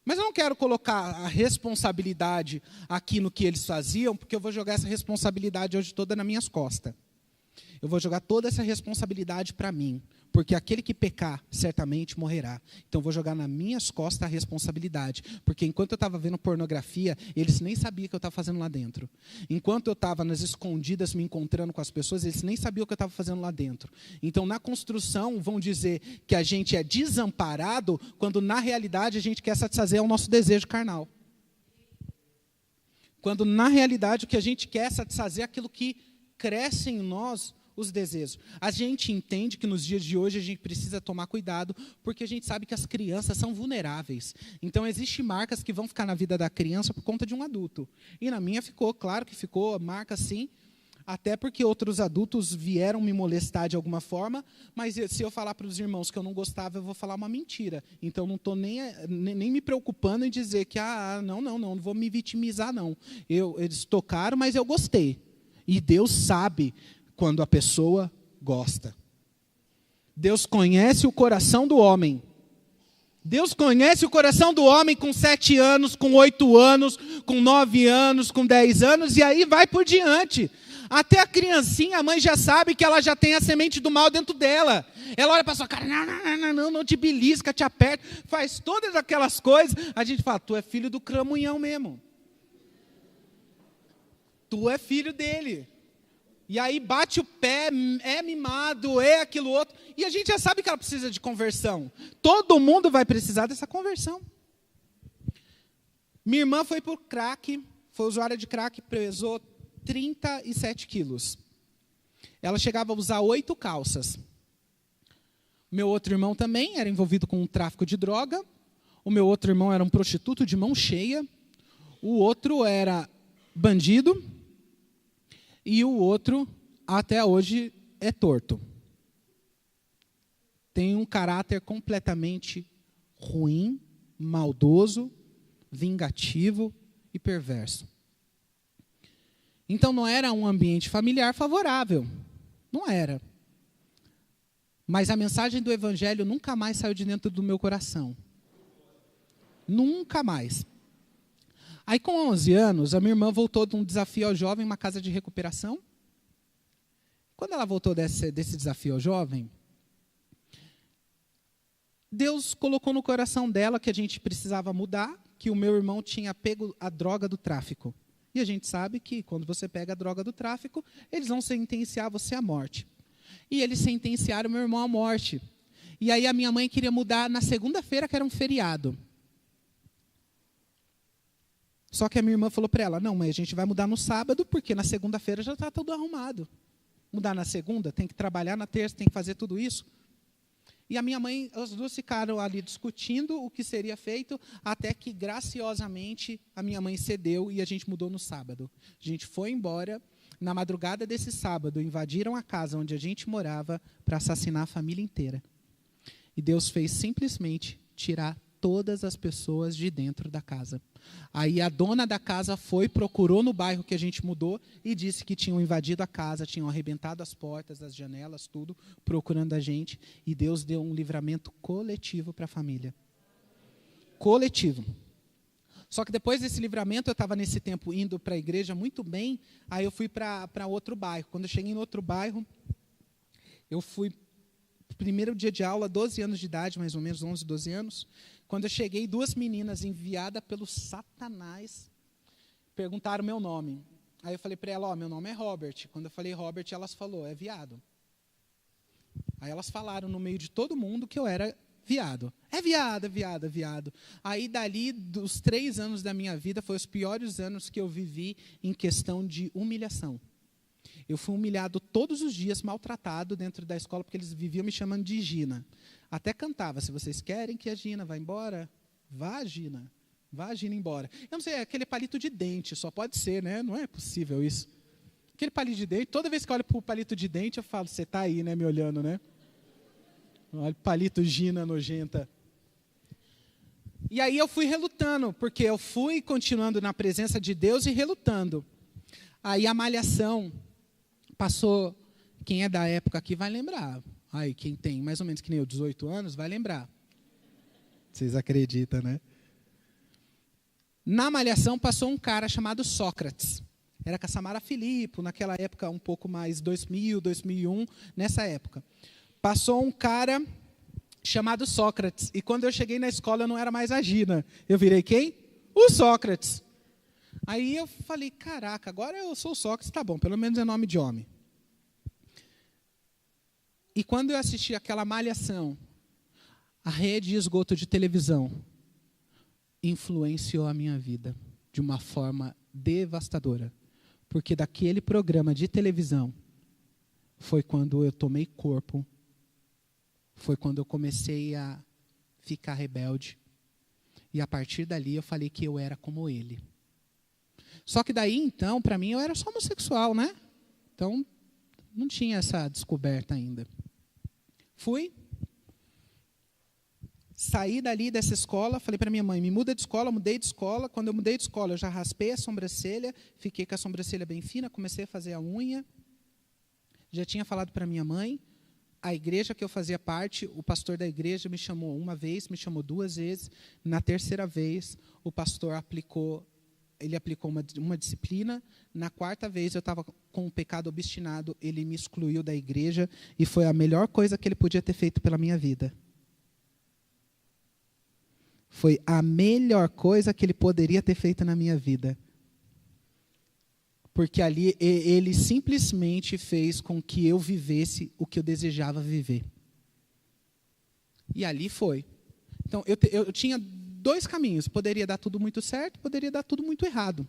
Mas eu não quero colocar a responsabilidade aqui no que eles faziam, porque eu vou jogar essa responsabilidade hoje toda nas minhas costas. Eu vou jogar toda essa responsabilidade para mim, porque aquele que pecar, certamente morrerá. Então eu vou jogar nas minhas costas a responsabilidade, porque enquanto eu estava vendo pornografia, eles nem sabiam o que eu estava fazendo lá dentro. Enquanto eu estava nas escondidas me encontrando com as pessoas, eles nem sabiam o que eu estava fazendo lá dentro. Então na construção vão dizer que a gente é desamparado, quando na realidade a gente quer satisfazer o nosso desejo carnal. Quando na realidade o que a gente quer é satisfazer aquilo que cresce em nós, os desejos. A gente entende que nos dias de hoje a gente precisa tomar cuidado, porque a gente sabe que as crianças são vulneráveis. Então, existem marcas que vão ficar na vida da criança por conta de um adulto. E na minha ficou, claro que ficou, marca sim, até porque outros adultos vieram me molestar de alguma forma, mas se eu falar para os irmãos que eu não gostava, eu vou falar uma mentira. Então, não estou nem me preocupando em dizer que, não vou me vitimizar, não. Eles tocaram, mas eu gostei. E Deus sabe quando a pessoa gosta. Deus conhece o coração do homem. Deus conhece o coração do homem com 7 anos, com 8 anos, com 9 anos, com 10 anos, e aí vai por diante. Até a criancinha, a mãe já sabe que ela já tem a semente do mal dentro dela. Ela olha para a sua cara, não te belisca, te aperta, faz todas aquelas coisas. A gente fala, tu é filho do cramunhão mesmo. Tu é filho dele. E aí bate o pé, é mimado, é aquilo outro. E a gente já sabe que ela precisa de conversão. Todo mundo vai precisar dessa conversão. Minha irmã foi por crack, foi usuária de crack, pesou 37 quilos. Ela chegava a usar 8 calças. Meu outro irmão também era envolvido com o tráfico de droga. O meu outro irmão era um prostituto de mão cheia. O outro era bandido. E o outro, até hoje, é torto. Tem um caráter completamente ruim, maldoso, vingativo e perverso. Então não era um ambiente familiar favorável. Não era. Mas a mensagem do Evangelho nunca mais saiu de dentro do meu coração. Nunca mais. Aí, com 11 anos, a minha irmã voltou de um desafio ao jovem, uma casa de recuperação. Quando ela voltou desse desafio ao jovem, Deus colocou no coração dela que a gente precisava mudar, que o meu irmão tinha pego a droga do tráfico. E a gente sabe que quando você pega a droga do tráfico, eles vão sentenciar você à morte. E eles sentenciaram meu irmão à morte. E aí a minha mãe queria mudar na segunda-feira, que era um feriado. Só que a minha irmã falou para ela, não, mãe, a gente vai mudar no sábado, porque na segunda-feira já está tudo arrumado. Mudar na segunda, tem que trabalhar na terça, tem que fazer tudo isso. E a minha mãe, as duas ficaram ali discutindo o que seria feito, até que, graciosamente, a minha mãe cedeu e a gente mudou no sábado. A gente foi embora. Na madrugada desse sábado, invadiram a casa onde a gente morava para assassinar a família inteira. E Deus fez simplesmente tirar todas as pessoas de dentro da casa. Aí a dona da casa procurou no bairro que a gente mudou e disse que tinham invadido a casa, tinham arrebentado as portas, as janelas, tudo, procurando a gente. E Deus deu um livramento coletivo para a família. Coletivo. Só que depois desse livramento, eu estava nesse tempo indo para a igreja muito bem, aí eu fui para outro bairro. Quando eu cheguei em outro bairro, eu fui, primeiro dia de aula, 12 anos de idade, mais ou menos, 11, 12 anos. Quando eu cheguei, duas meninas enviadas pelo Satanás perguntaram meu nome. Aí eu falei para ela, meu nome é Robert. Quando eu falei Robert, elas falaram, é viado. Aí elas falaram no meio de todo mundo que eu era viado. É viado, é viado, é viado. Aí dali, dos 3 anos da minha vida, foi os piores anos que eu vivi em questão de humilhação. Eu fui humilhado todos os dias, maltratado dentro da escola, porque eles viviam me chamando de Gina. Até cantava, se vocês querem que a Gina vá embora, vá Gina embora. Eu não sei, é aquele palito de dente, só pode ser, né? Não é possível isso. Aquele palito de dente, toda vez que eu olho para o palito de dente, eu falo, você está aí, né, me olhando, né? Olha, palito Gina nojenta. E aí eu fui relutando, porque eu fui continuando na presença de Deus e relutando. Aí a malhação passou, quem é da época aqui vai lembrar. Aí quem tem mais ou menos que nem eu, 18 anos, vai lembrar. Vocês acreditam, né? Na malhação passou um cara chamado Sócrates. Era com a Samara Filippo, naquela época um pouco mais, 2000, 2001, nessa época. Passou um cara chamado Sócrates. E quando eu cheguei na escola, eu não era mais a Gina. Eu virei quem? O Sócrates. Aí eu falei, caraca, agora eu sou o Sócrates, tá bom, pelo menos é nome de homem. E quando eu assisti aquela malhação, a rede de esgoto de televisão influenciou a minha vida de uma forma devastadora. Porque daquele programa de televisão foi quando eu tomei corpo, foi quando eu comecei a ficar rebelde. E a partir dali eu falei que eu era como ele. Só que daí, então, para mim, eu era só homossexual, né? Então, não tinha essa descoberta ainda. Fui, saí dali dessa escola, falei para minha mãe, me muda de escola, mudei de escola. Quando eu mudei de escola, eu já raspei a sobrancelha, fiquei com a sobrancelha bem fina, comecei a fazer a unha. Já tinha falado para minha mãe. A igreja que eu fazia parte, o pastor da igreja me chamou uma vez, me chamou 2 vezes. Na terceira vez, o pastor aplicou uma disciplina. Na 4ª vez, eu estava com um pecado obstinado, ele me excluiu da igreja e foi a melhor coisa que ele podia ter feito pela minha vida. Foi a melhor coisa que ele poderia ter feito na minha vida. Porque ali ele simplesmente fez com que eu vivesse o que eu desejava viver. E ali foi. Então, eu tinha 2 caminhos. Poderia dar tudo muito certo, poderia dar tudo muito errado.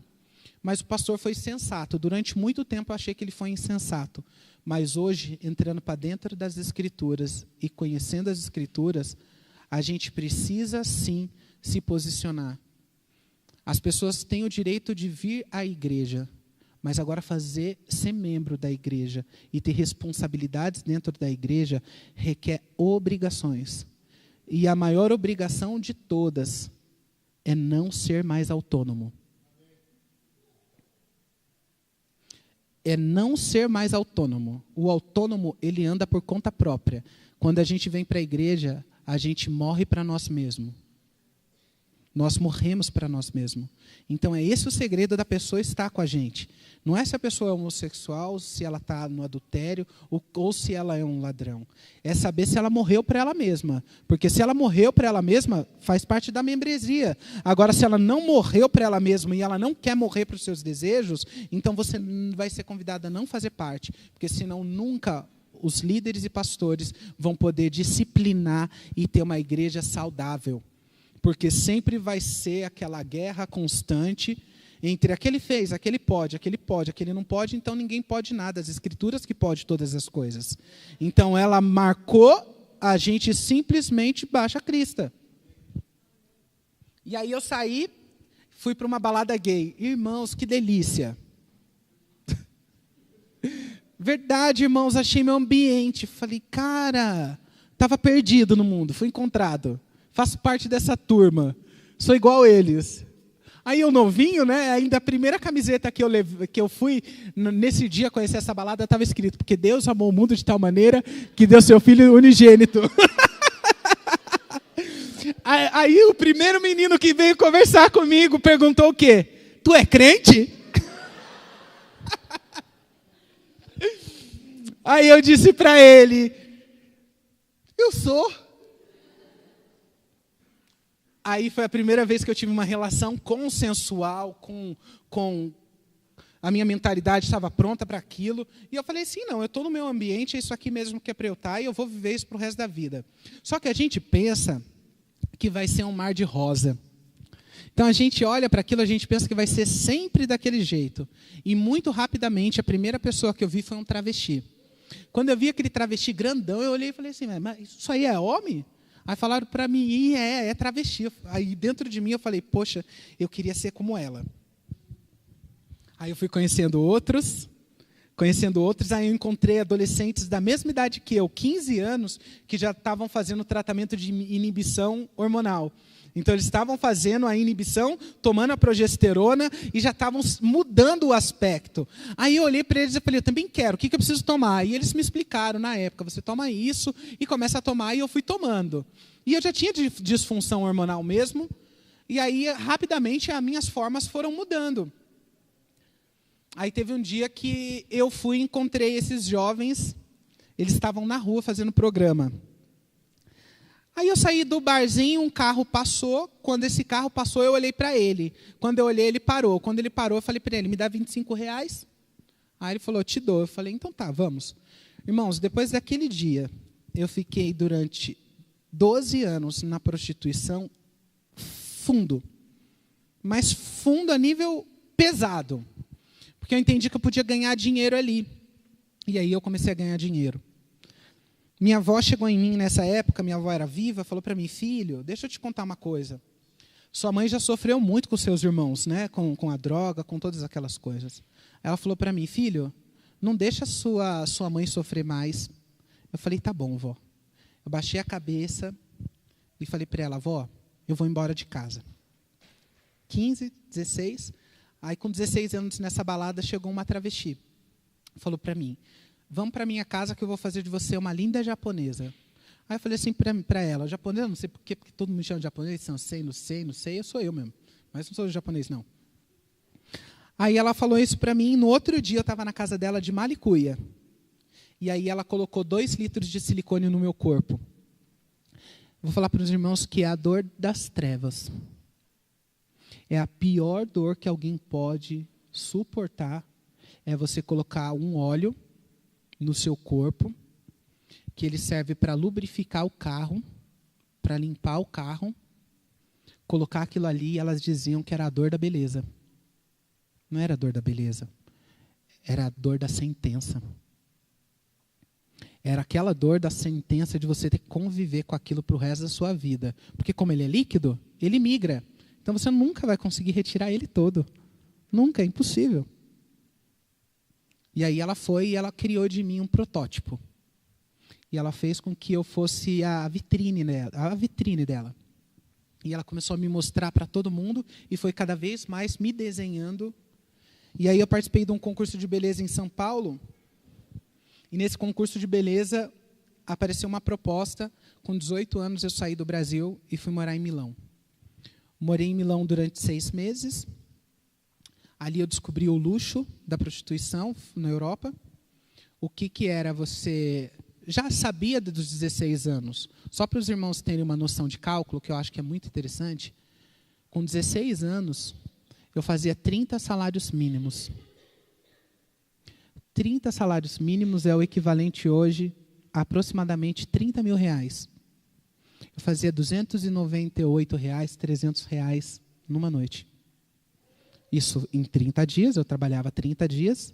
Mas o pastor foi sensato. Durante muito tempo eu achei que ele foi insensato. Mas hoje, entrando para dentro das Escrituras e conhecendo as Escrituras, a gente precisa sim se posicionar. As pessoas têm o direito de vir à igreja, mas agora ser membro da igreja e ter responsabilidades dentro da igreja requer obrigações. E a maior obrigação de todas é não ser mais autônomo. É não ser mais autônomo. O autônomo, ele anda por conta própria. Quando a gente vem para a igreja, a gente morre para nós mesmos. Nós morremos para nós mesmos. Então, é esse o segredo da pessoa estar com a gente. Não é se a pessoa é homossexual, se ela está no adultério, ou se ela é um ladrão. É saber se ela morreu para ela mesma. Porque se ela morreu para ela mesma, faz parte da membresia. Agora, se ela não morreu para ela mesma e ela não quer morrer para os seus desejos, então você vai ser convidada a não fazer parte. Porque senão nunca os líderes e pastores vão poder disciplinar e ter uma igreja saudável. Porque sempre vai ser aquela guerra constante entre aquele fez, aquele pode, aquele não pode, então ninguém pode nada. As Escrituras que podem todas as coisas. Então ela marcou, a gente simplesmente baixa a crista. E aí eu saí, fui para uma balada gay. Irmãos, que delícia. Verdade, irmãos, achei meu ambiente. Falei, cara, estava perdido no mundo, fui encontrado. Faço parte dessa turma. Sou igual a eles. Aí eu novinho, né? Ainda a primeira camiseta que eu fui, nesse dia conhecer essa balada, estava escrito, porque Deus amou o mundo de tal maneira que deu seu Filho unigênito. Aí o primeiro menino que veio conversar comigo perguntou o quê? Tu é crente? Aí eu disse para ele, eu sou. Aí foi a primeira vez que eu tive uma relação consensual, com a minha mentalidade estava pronta para aquilo. E eu falei assim, não, eu estou no meu ambiente, é isso aqui mesmo que é para eu estar, e eu vou viver isso para o resto da vida. Só que a gente pensa que vai ser um mar de rosa. Então a gente olha para aquilo, a gente pensa que vai ser sempre daquele jeito. E muito rapidamente, a primeira pessoa que eu vi foi um travesti. Quando eu vi aquele travesti grandão, eu olhei e falei assim, mas isso aí é homem? Aí falaram para mim, é travesti. Aí dentro de mim eu falei, poxa, eu queria ser como ela. Aí eu fui conhecendo outros, aí eu encontrei adolescentes da mesma idade que eu, 15 anos, que já estavam fazendo tratamento de inibição hormonal. Então eles estavam fazendo a inibição, tomando a progesterona e já estavam mudando o aspecto. Aí eu olhei para eles e falei, eu também quero, o que eu preciso tomar? E eles me explicaram na época, você toma isso e começa a tomar, e eu fui tomando. E eu já tinha disfunção hormonal mesmo, e aí rapidamente as minhas formas foram mudando. Aí teve um dia que eu fui e encontrei esses jovens, eles estavam na rua fazendo programa. Aí eu saí do barzinho, um carro passou. Quando esse carro passou, eu olhei para ele. Quando eu olhei, ele parou. Quando ele parou, eu falei para ele, me dá R$25? Aí ele falou, te dou. Eu falei, então tá, vamos. Irmãos, depois daquele dia, eu fiquei durante 12 anos na prostituição fundo. Mas fundo a nível pesado. Porque eu entendi que eu podia ganhar dinheiro ali. E aí eu comecei a ganhar dinheiro. Minha avó chegou em mim nessa época, minha avó era viva, falou para mim, filho, deixa eu te contar uma coisa. Sua mãe já sofreu muito com seus irmãos, né? Com a droga, com todas aquelas coisas. Ela falou para mim, filho, não deixa sua mãe sofrer mais. Eu falei, tá bom, vó. Eu baixei a cabeça e falei para ela, vó, eu vou embora de casa. 15, 16, aí com 16 anos nessa balada chegou uma travesti. Falou para mim, vamos para minha casa que eu vou fazer de você uma linda japonesa. Aí eu falei assim para ela, japonesa, não sei porque todo mundo me chama de japonês, não sei, eu sou eu mesmo. Mas não sou japonês, não. Aí ela falou isso para mim, no outro dia eu estava na casa dela de Malicuia. E aí ela colocou 2 litros de silicone no meu corpo. Vou falar para os irmãos que é a dor das trevas. É a pior dor que alguém pode suportar, é você colocar um óleo no seu corpo, que ele serve para lubrificar o carro, para limpar o carro, colocar aquilo ali, e elas diziam que era a dor da beleza. Não era a dor da beleza, era a dor da sentença. Era aquela dor da sentença de você ter que conviver com aquilo para o resto da sua vida. Porque como ele é líquido, ele migra. Então você nunca vai conseguir retirar ele todo. Nunca, é impossível. E aí ela foi e ela criou de mim um protótipo. E ela fez com que eu fosse a vitrine dela. E ela começou a me mostrar para todo mundo e foi cada vez mais me desenhando. E aí eu participei de um concurso de beleza em São Paulo. E nesse concurso de beleza apareceu uma proposta. Com 18 anos eu saí do Brasil e fui morar em Milão. Morei em Milão durante 6 meses. Ali eu descobri o luxo da prostituição na Europa. O que era você... Já sabia dos 16 anos. Só para os irmãos terem uma noção de cálculo, que eu acho que é muito interessante. Com 16 anos, eu fazia 30 salários mínimos. 30 salários mínimos é o equivalente hoje a aproximadamente R$30 mil. Eu fazia R$298, R$300 numa noite. Isso em 30 dias, eu trabalhava 30 dias,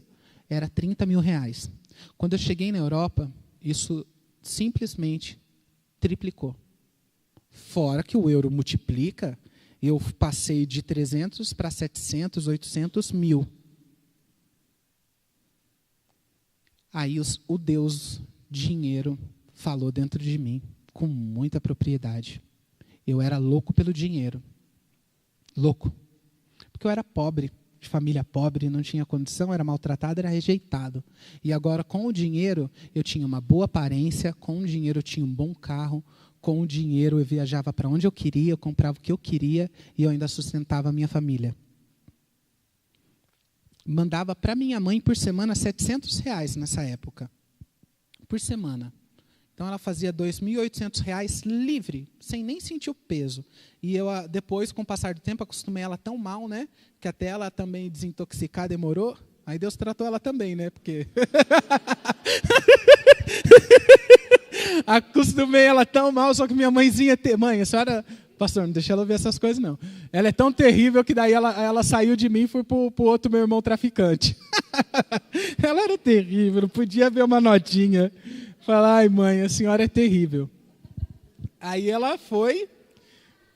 era R$30 mil. Quando eu cheguei na Europa, isso simplesmente triplicou. Fora que o euro multiplica, eu passei de 300 para 700, 800 mil. Aí o Deus dinheiro falou dentro de mim com muita propriedade. Eu era louco pelo dinheiro. Louco. Porque eu era pobre, de família pobre, não tinha condição, era maltratado, era rejeitado. E agora, com o dinheiro, eu tinha uma boa aparência, com o dinheiro eu tinha um bom carro, com o dinheiro eu viajava para onde eu queria, eu comprava o que eu queria e eu ainda sustentava a minha família. Mandava para minha mãe por semana R$700 nessa época. Por semana. Então ela fazia R$2.800 livre, sem nem sentir o peso. E eu depois, com o passar do tempo, acostumei ela tão mal, né? Que até ela também desintoxicar demorou. Aí Deus tratou ela também, né? Porque acostumei ela tão mal, só que minha mãezinha... Mãe, a senhora... Pastor, não deixa ela ouvir essas coisas, não. Ela é tão terrível que daí ela saiu de mim e foi para o outro meu irmão traficante. Ela era terrível, não podia ver uma notinha. Falar, ai mãe, a senhora é terrível. Aí ela foi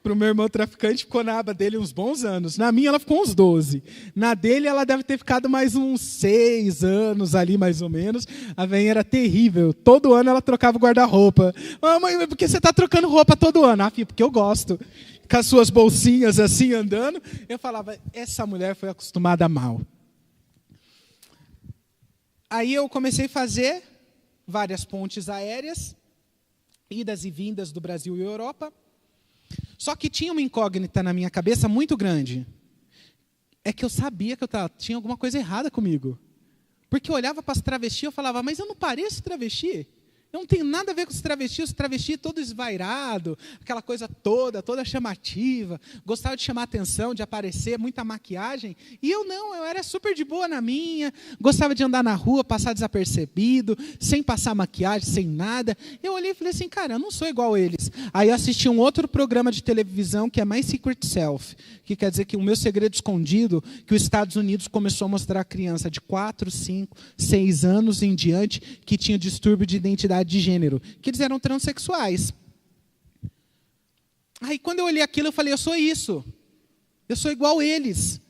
para o meu irmão traficante, ficou na aba dele uns bons anos. Na minha ela ficou uns 12. Na dele ela deve ter ficado mais uns 6 anos ali, mais ou menos. A velhinha era terrível. Todo ano ela trocava o guarda-roupa. Ah, mãe, por que você está trocando roupa todo ano? Ah, filho, porque eu gosto. Com as suas bolsinhas assim, andando. Eu falava, essa mulher foi acostumada mal. Aí eu comecei a fazer várias pontes aéreas, idas e vindas do Brasil e Europa. Só que tinha uma incógnita na minha cabeça muito grande. É que eu sabia que tinha alguma coisa errada comigo. Porque eu olhava para as travestis e eu falava, mas eu não pareço travesti. Eu não tenho nada a ver com os travesti todo esvairado, aquela coisa toda chamativa, gostava de chamar atenção, de aparecer, muita maquiagem. E eu não, eu era super de boa na minha, gostava de andar na rua, passar desapercebido, sem passar maquiagem, sem nada. Eu olhei e falei assim, cara, eu não sou igual a eles. Aí eu assisti um outro programa de televisão que é My Secret Self, que quer dizer que o meu segredo escondido, que os Estados Unidos começou a mostrar a criança de 4, 5, 6 anos em diante, que tinha distúrbio de identidade de gênero, que eles eram transexuais. Aí quando eu olhei aquilo, eu falei, eu sou isso. Eu sou igual a eles.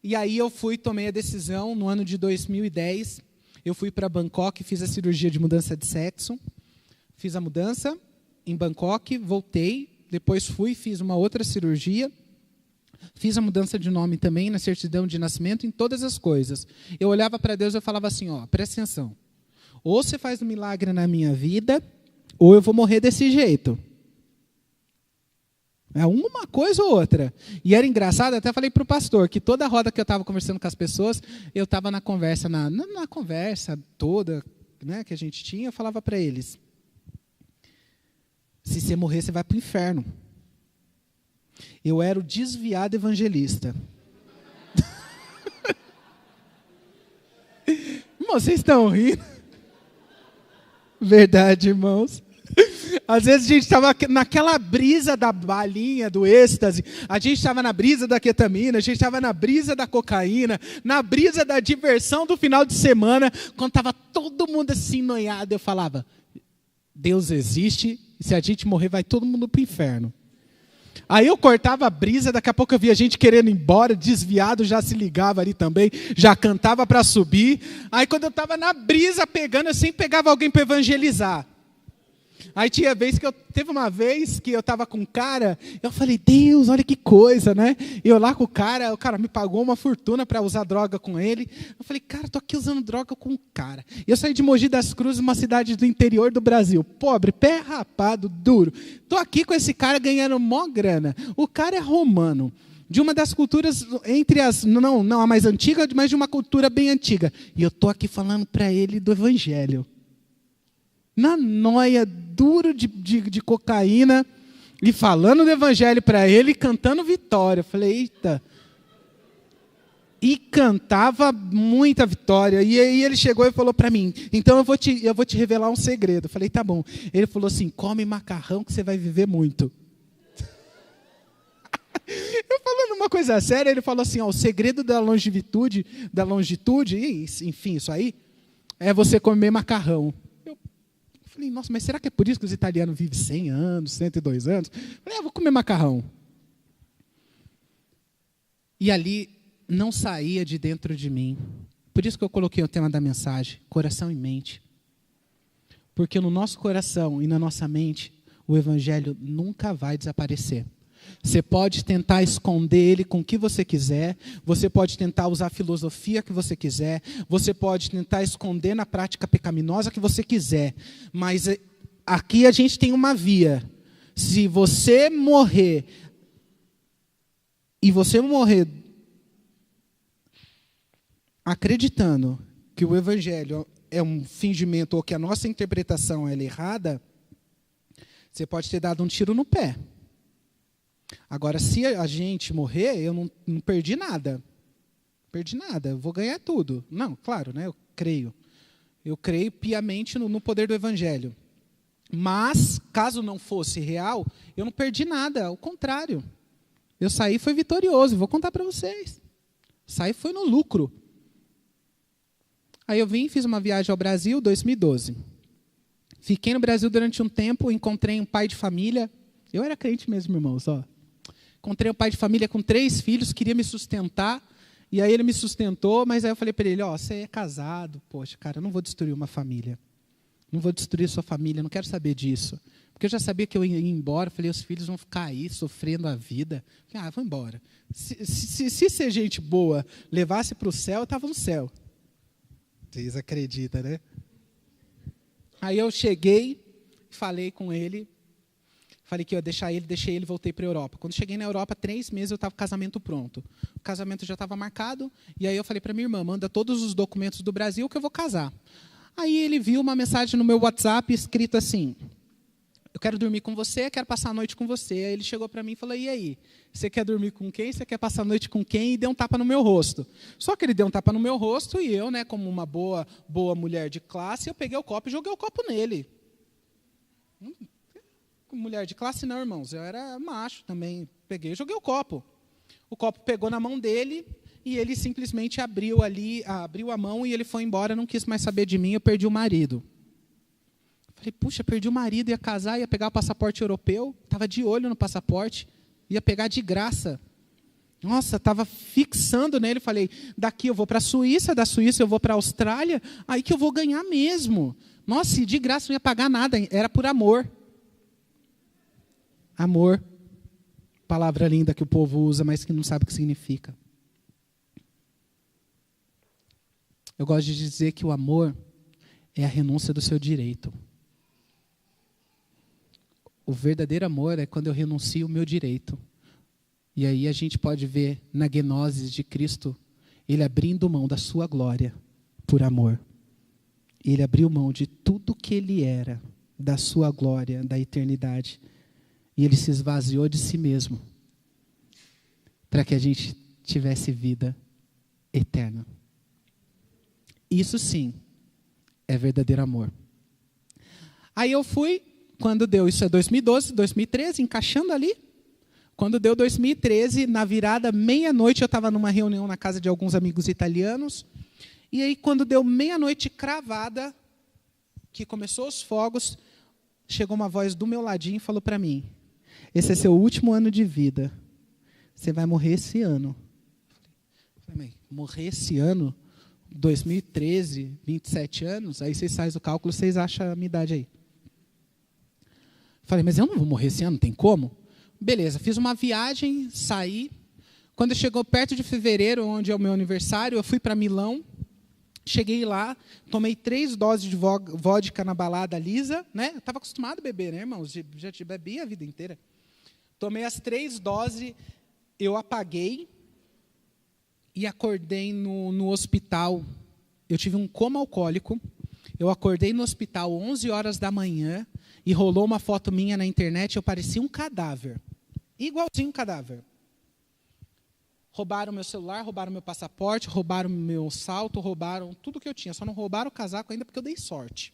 E aí eu tomei a decisão, no ano de 2010, eu fui para Bangkok, fiz a cirurgia de mudança de sexo, fiz a mudança em Bangkok, voltei, depois fiz uma outra cirurgia, fiz a mudança de nome também, na certidão de nascimento, em todas as coisas. Eu olhava para Deus e eu falava assim, presta atenção. Ou você faz um milagre na minha vida, ou eu vou morrer desse jeito. É uma coisa ou outra. E era engraçado, até falei para o pastor, que toda a roda que eu estava conversando com as pessoas, eu estava na conversa, na conversa toda, né, que a gente tinha, eu falava para eles, se você morrer, você vai para o inferno. Eu era o desviado evangelista. Vocês estão rindo? Verdade, irmãos. Às vezes a gente estava naquela brisa da balinha, do êxtase, a gente estava na brisa da ketamina, a gente estava na brisa da cocaína, na brisa da diversão do final de semana, quando estava todo mundo assim noiado, eu falava, Deus existe, e se a gente morrer vai todo mundo para o inferno. Aí eu cortava a brisa, daqui a pouco eu via gente querendo ir embora, desviado, já se ligava ali também, já cantava para subir. Aí quando eu estava na brisa pegando, eu sempre pegava alguém para evangelizar. Aí teve uma vez que eu estava com um cara, eu falei, Deus, olha que coisa, né? Eu lá com o cara me pagou uma fortuna para usar droga com ele. Eu falei, cara, tô aqui usando droga com um cara. E eu saí de Mogi das Cruzes, uma cidade do interior do Brasil, pobre, pé rapado, duro. Tô aqui com esse cara ganhando mó grana. O cara é romano, de uma das culturas entre as, não a mais antiga, mas de uma cultura bem antiga. E eu tô aqui falando para ele do evangelho. Na noia, duro de cocaína, e falando do evangelho para ele, cantando vitória. Eu falei, eita. E cantava muita vitória. E aí ele chegou e falou para mim, então eu vou te revelar um segredo. Eu falei, tá bom. Ele falou assim, come macarrão que você vai viver muito. Eu falando uma coisa séria, ele falou assim, ó, o segredo da longitude, enfim, isso aí, é você comer macarrão. Eu falei, nossa, mas será que é por isso que os italianos vivem 100 anos, 102 anos? Eu falei, vou comer macarrão. E ali não saía de dentro de mim. Por isso que eu coloquei o tema da mensagem, coração e mente. Porque no nosso coração e na nossa mente, o evangelho nunca vai desaparecer. Você pode tentar esconder ele com o que você quiser, você pode tentar usar a filosofia que você quiser, você pode tentar esconder na prática pecaminosa que você quiser, mas aqui a gente tem uma via. Se você morrer, e você morrer acreditando que o evangelho é um fingimento ou que a nossa interpretação é errada, você pode ter dado um tiro no pé. Agora, se a gente morrer, eu não perdi nada. Perdi nada, eu vou ganhar tudo. Não, claro, né, eu creio. Eu creio piamente no poder do evangelho. Mas, caso não fosse real, eu não perdi nada, ao contrário. Eu saí foi vitorioso, vou contar para vocês. Saí foi no lucro. Aí eu fiz uma viagem ao Brasil, 2012. Fiquei no Brasil durante um tempo, encontrei um pai de família. Eu era crente mesmo, irmãos, ó. Encontrei um pai de família com 3 filhos, queria me sustentar, e aí ele me sustentou, mas aí eu falei para ele, ó, você é casado, poxa, cara, eu não vou destruir uma família. Não vou destruir sua família, não quero saber disso. Porque eu já sabia que eu ia embora, falei, os filhos vão ficar aí, sofrendo a vida. Falei, vou embora. Se ser gente boa levasse para o céu, eu estava no céu. Vocês acreditam, né? Aí eu cheguei, falei com ele, falei que eu ia deixar ele, deixei ele e voltei para a Europa. Quando cheguei na Europa, 3 meses eu estava com o casamento pronto. O casamento já estava marcado, e aí eu falei para minha irmã, manda todos os documentos do Brasil que eu vou casar. Aí ele viu uma mensagem no meu WhatsApp escrito assim, eu quero dormir com você, quero passar a noite com você. Aí ele chegou para mim e falou, e aí? Você quer dormir com quem? Você quer passar a noite com quem? E deu um tapa no meu rosto. Só que ele deu um tapa no meu rosto e eu, né, como uma boa mulher de classe, eu peguei o copo e joguei o copo nele. Mulher de classe não, irmãos. Eu era macho também. Peguei e joguei o copo. O copo pegou na mão dele e ele simplesmente abriu a mão e ele foi embora, não quis mais saber de mim, eu perdi o marido. Falei, puxa, perdi o marido, ia casar, ia pegar o passaporte europeu, estava de olho no passaporte, ia pegar de graça. Nossa, estava fixando nele, falei, daqui eu vou para a Suíça, da Suíça eu vou para a Austrália, aí que eu vou ganhar mesmo. Nossa, e de graça não ia pagar nada, era por amor. Amor, palavra linda que o povo usa, mas que não sabe o que significa. Eu gosto de dizer que o amor é a renúncia do seu direito. O verdadeiro amor é quando eu renuncio o meu direito. E aí a gente pode ver na gnose de Cristo, ele abrindo mão da sua glória por amor. Ele abriu mão de tudo que ele era, da sua glória, da eternidade. E ele se esvaziou de si mesmo, para que a gente tivesse vida eterna. Isso sim é verdadeiro amor. Aí eu fui, quando deu, isso é 2012, 2013, encaixando ali. Quando deu 2013, na virada, meia-noite, eu estava numa reunião na casa de alguns amigos italianos. E aí, quando deu meia-noite cravada, que começou os fogos, chegou uma voz do meu ladinho e falou para mim, esse é seu último ano de vida. Você vai morrer esse ano. Eu falei, morrer esse ano? 2013, 27 anos? Aí vocês fazem o cálculo, vocês acham a minha idade aí. Falei, mas eu não vou morrer esse ano, não tem como? Beleza, fiz uma viagem, saí. Quando chegou perto de fevereiro, onde é o meu aniversário, eu fui para Milão. Cheguei lá, tomei 3 doses de vodka na balada lisa, né? Eu estava acostumado a beber, né, irmãos? Já bebi a vida inteira. Tomei as 3 doses, eu apaguei e acordei no hospital. Eu tive um coma alcoólico. Eu acordei no hospital 11 horas da manhã e rolou uma foto minha na internet. Eu parecia um cadáver, igualzinho um cadáver. Roubaram meu celular, roubaram meu passaporte, roubaram meu salto, roubaram tudo que eu tinha. Só não roubaram o casaco ainda porque eu dei sorte.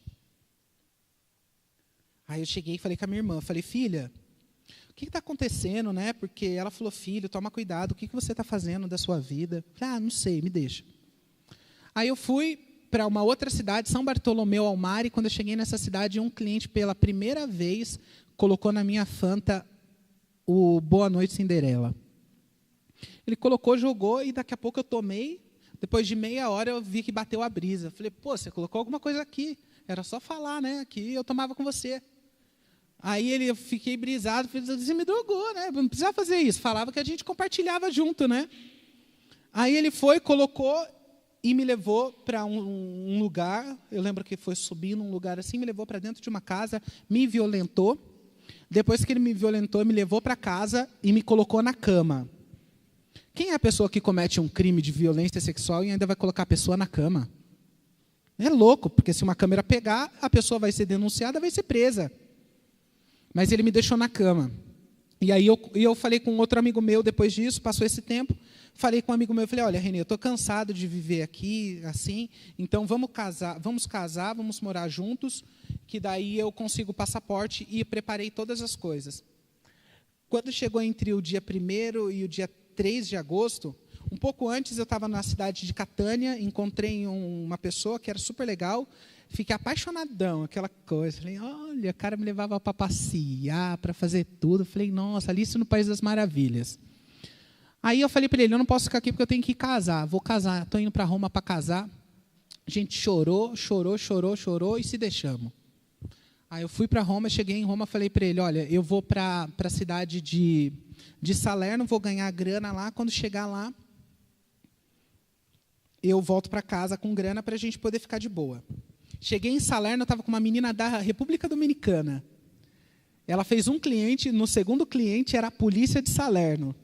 Aí eu cheguei e falei com a minha irmã, falei, filha, o que está acontecendo, né? Porque ela falou, filho, toma cuidado, o que você está fazendo da sua vida? Eu falei, não sei, me deixa. Aí eu fui para uma outra cidade, São Bartolomeu ao Mar, e quando eu cheguei nessa cidade, um cliente, pela primeira vez, colocou na minha Fanta o Boa Noite Cinderela. Ele colocou, jogou, e daqui a pouco eu tomei. Depois de meia hora, eu vi que bateu a brisa. Falei, pô, você colocou alguma coisa aqui. Era só falar, né? Que eu tomava com você. Aí eu fiquei brisado. Falei, você me drogou, né? Não precisava fazer isso. Falava que a gente compartilhava junto, né? Aí ele foi, colocou e me levou para um lugar. Eu lembro que foi subir num lugar assim, me levou para dentro de uma casa, me violentou. Depois que ele me violentou, me levou para casa e me colocou na cama. Quem é a pessoa que comete um crime de violência sexual e ainda vai colocar a pessoa na cama? É louco, porque se uma câmera pegar, a pessoa vai ser denunciada, vai ser presa. Mas ele me deixou na cama. E aí eu falei com outro amigo meu, depois disso, passou esse tempo, falei com um amigo meu, falei, olha, Renê, eu estou cansado de viver aqui, assim, então vamos casar, vamos morar juntos, que daí eu consigo o passaporte, e preparei todas as coisas. Quando chegou entre o dia 1º e o dia 3 de agosto, um pouco antes eu estava na cidade de Catânia, encontrei uma pessoa que era super legal, fiquei apaixonadão, aquela coisa. Falei, olha, o cara me levava para passear, para fazer tudo. Falei, nossa, Alice no País das Maravilhas. Aí eu falei para ele, eu não posso ficar aqui porque eu tenho que casar. Vou casar, estou indo para Roma para casar. A gente chorou e se deixamos. Aí eu fui para Roma, cheguei em Roma, falei para ele, olha, eu vou para a cidade de Salerno, vou ganhar grana lá, quando chegar lá, eu volto para casa com grana para a gente poder ficar de boa. Cheguei em Salerno, eu estava com uma menina da República Dominicana. Ela fez um cliente, no segundo cliente era a polícia de Salerno.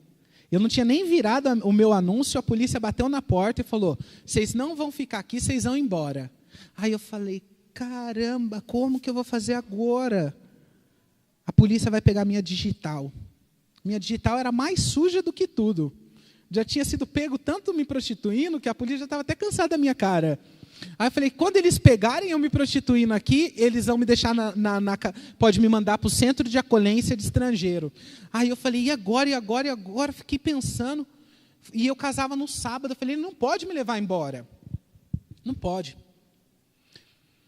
Eu não tinha nem virado o meu anúncio, a polícia bateu na porta e falou, vocês não vão ficar aqui, vocês vão embora. Aí eu falei, caramba, como que eu vou fazer agora? A polícia vai pegar minha digital. Minha digital era mais suja do que tudo. Já tinha sido pego tanto me prostituindo que a polícia já estava até cansada da minha cara. Aí eu falei, quando eles pegarem eu me prostituindo aqui, eles vão me deixar pode me mandar para o centro de acolhência de estrangeiro. Aí eu falei, e agora? Fiquei pensando. E eu casava no sábado. Eu falei, ele não pode me levar embora. Não pode.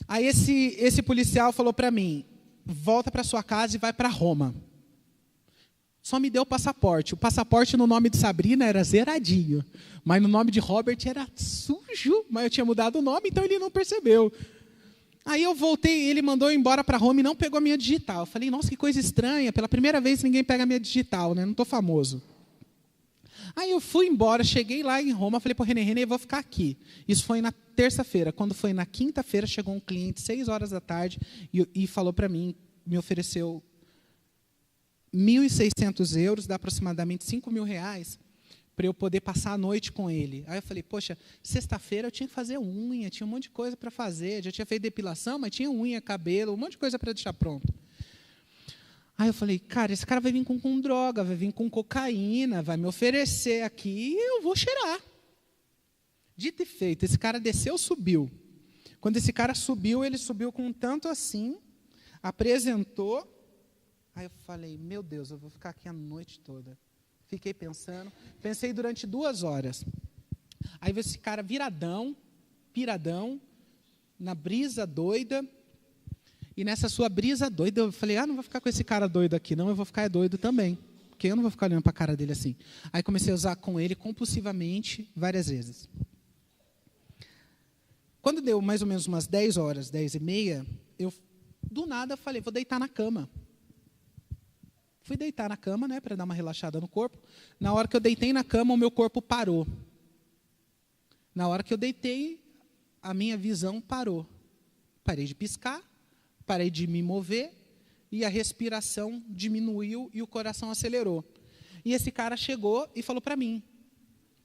Aí esse policial falou para mim, volta para sua casa e vai para Roma. Só me deu o passaporte. O passaporte no nome de Sabrina era zeradinho. Mas no nome de Robert era sujo. Mas eu tinha mudado o nome, então ele não percebeu. Aí eu voltei, ele mandou eu embora para Roma e não pegou a minha digital. Eu falei, nossa, que coisa estranha. Pela primeira vez ninguém pega a minha digital, né? Não estou famoso. Aí eu fui embora, cheguei lá em Roma, falei para o Renê, eu vou ficar aqui. Isso foi na terça-feira. Quando foi na quinta-feira, chegou um cliente, 6 horas da tarde, e falou para mim, me ofereceu 1.600 euros, dá aproximadamente 5 mil reais, para eu poder passar a noite com ele. Aí eu falei, poxa, sexta-feira eu tinha que fazer unha, tinha um monte de coisa para fazer, já tinha feito depilação, mas tinha unha, cabelo, um monte de coisa para deixar pronto. Aí eu falei, cara, esse cara vai vir com droga, vai vir com cocaína, vai me oferecer aqui e eu vou cheirar. Dito e feito, esse cara desceu, subiu. Quando esse cara subiu, ele subiu com um tanto assim, apresentou. Aí eu falei, meu Deus, eu vou ficar aqui a noite toda. Fiquei pensando, pensei durante 2 horas. Aí veio esse cara viradão, piradão, na brisa doida. E nessa sua brisa doida, eu falei, não vou ficar com esse cara doido aqui, não, eu vou ficar doido também. Porque eu não vou ficar olhando para a cara dele assim. Aí comecei a usar com ele compulsivamente várias vezes. Quando deu mais ou menos umas 10 horas, 10 e meia, eu do nada falei, vou deitar na cama. Fui deitar na cama, né, para dar uma relaxada no corpo. Na hora que eu deitei na cama, o meu corpo parou. Na hora que eu deitei, a minha visão parou. Parei de piscar, parei de me mover, e a respiração diminuiu e o coração acelerou. E esse cara chegou e falou para mim,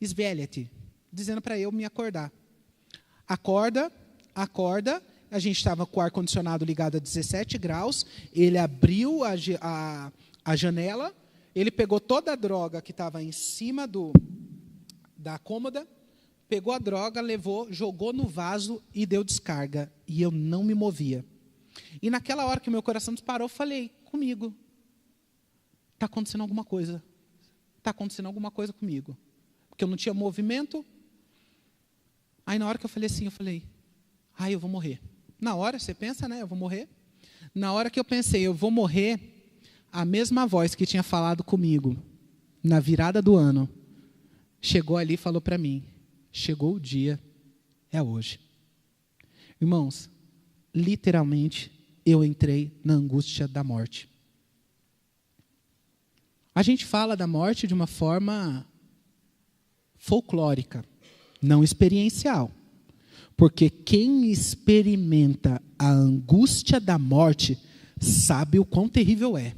esvelha-te, dizendo para eu me acordar. Acorda, acorda. A gente estava com o ar-condicionado ligado a 17 graus, ele abriu a janela, ele pegou toda a droga que estava em cima da cômoda, pegou a droga, levou, jogou no vaso e deu descarga. E eu não me movia. E naquela hora que o meu coração disparou, eu falei, comigo. Está acontecendo alguma coisa. Está acontecendo alguma coisa comigo. Porque eu não tinha movimento. Aí na hora que eu falei assim, eu falei, eu vou morrer. Na hora, você pensa, né? Eu vou morrer. Na hora que eu pensei, eu vou morrer, a mesma voz que tinha falado comigo, na virada do ano, chegou ali e falou para mim, chegou o dia, é hoje. Irmãos, literalmente, eu entrei na angústia da morte. A gente fala da morte de uma forma folclórica, não experiencial. Porque quem experimenta a angústia da morte sabe o quão terrível é.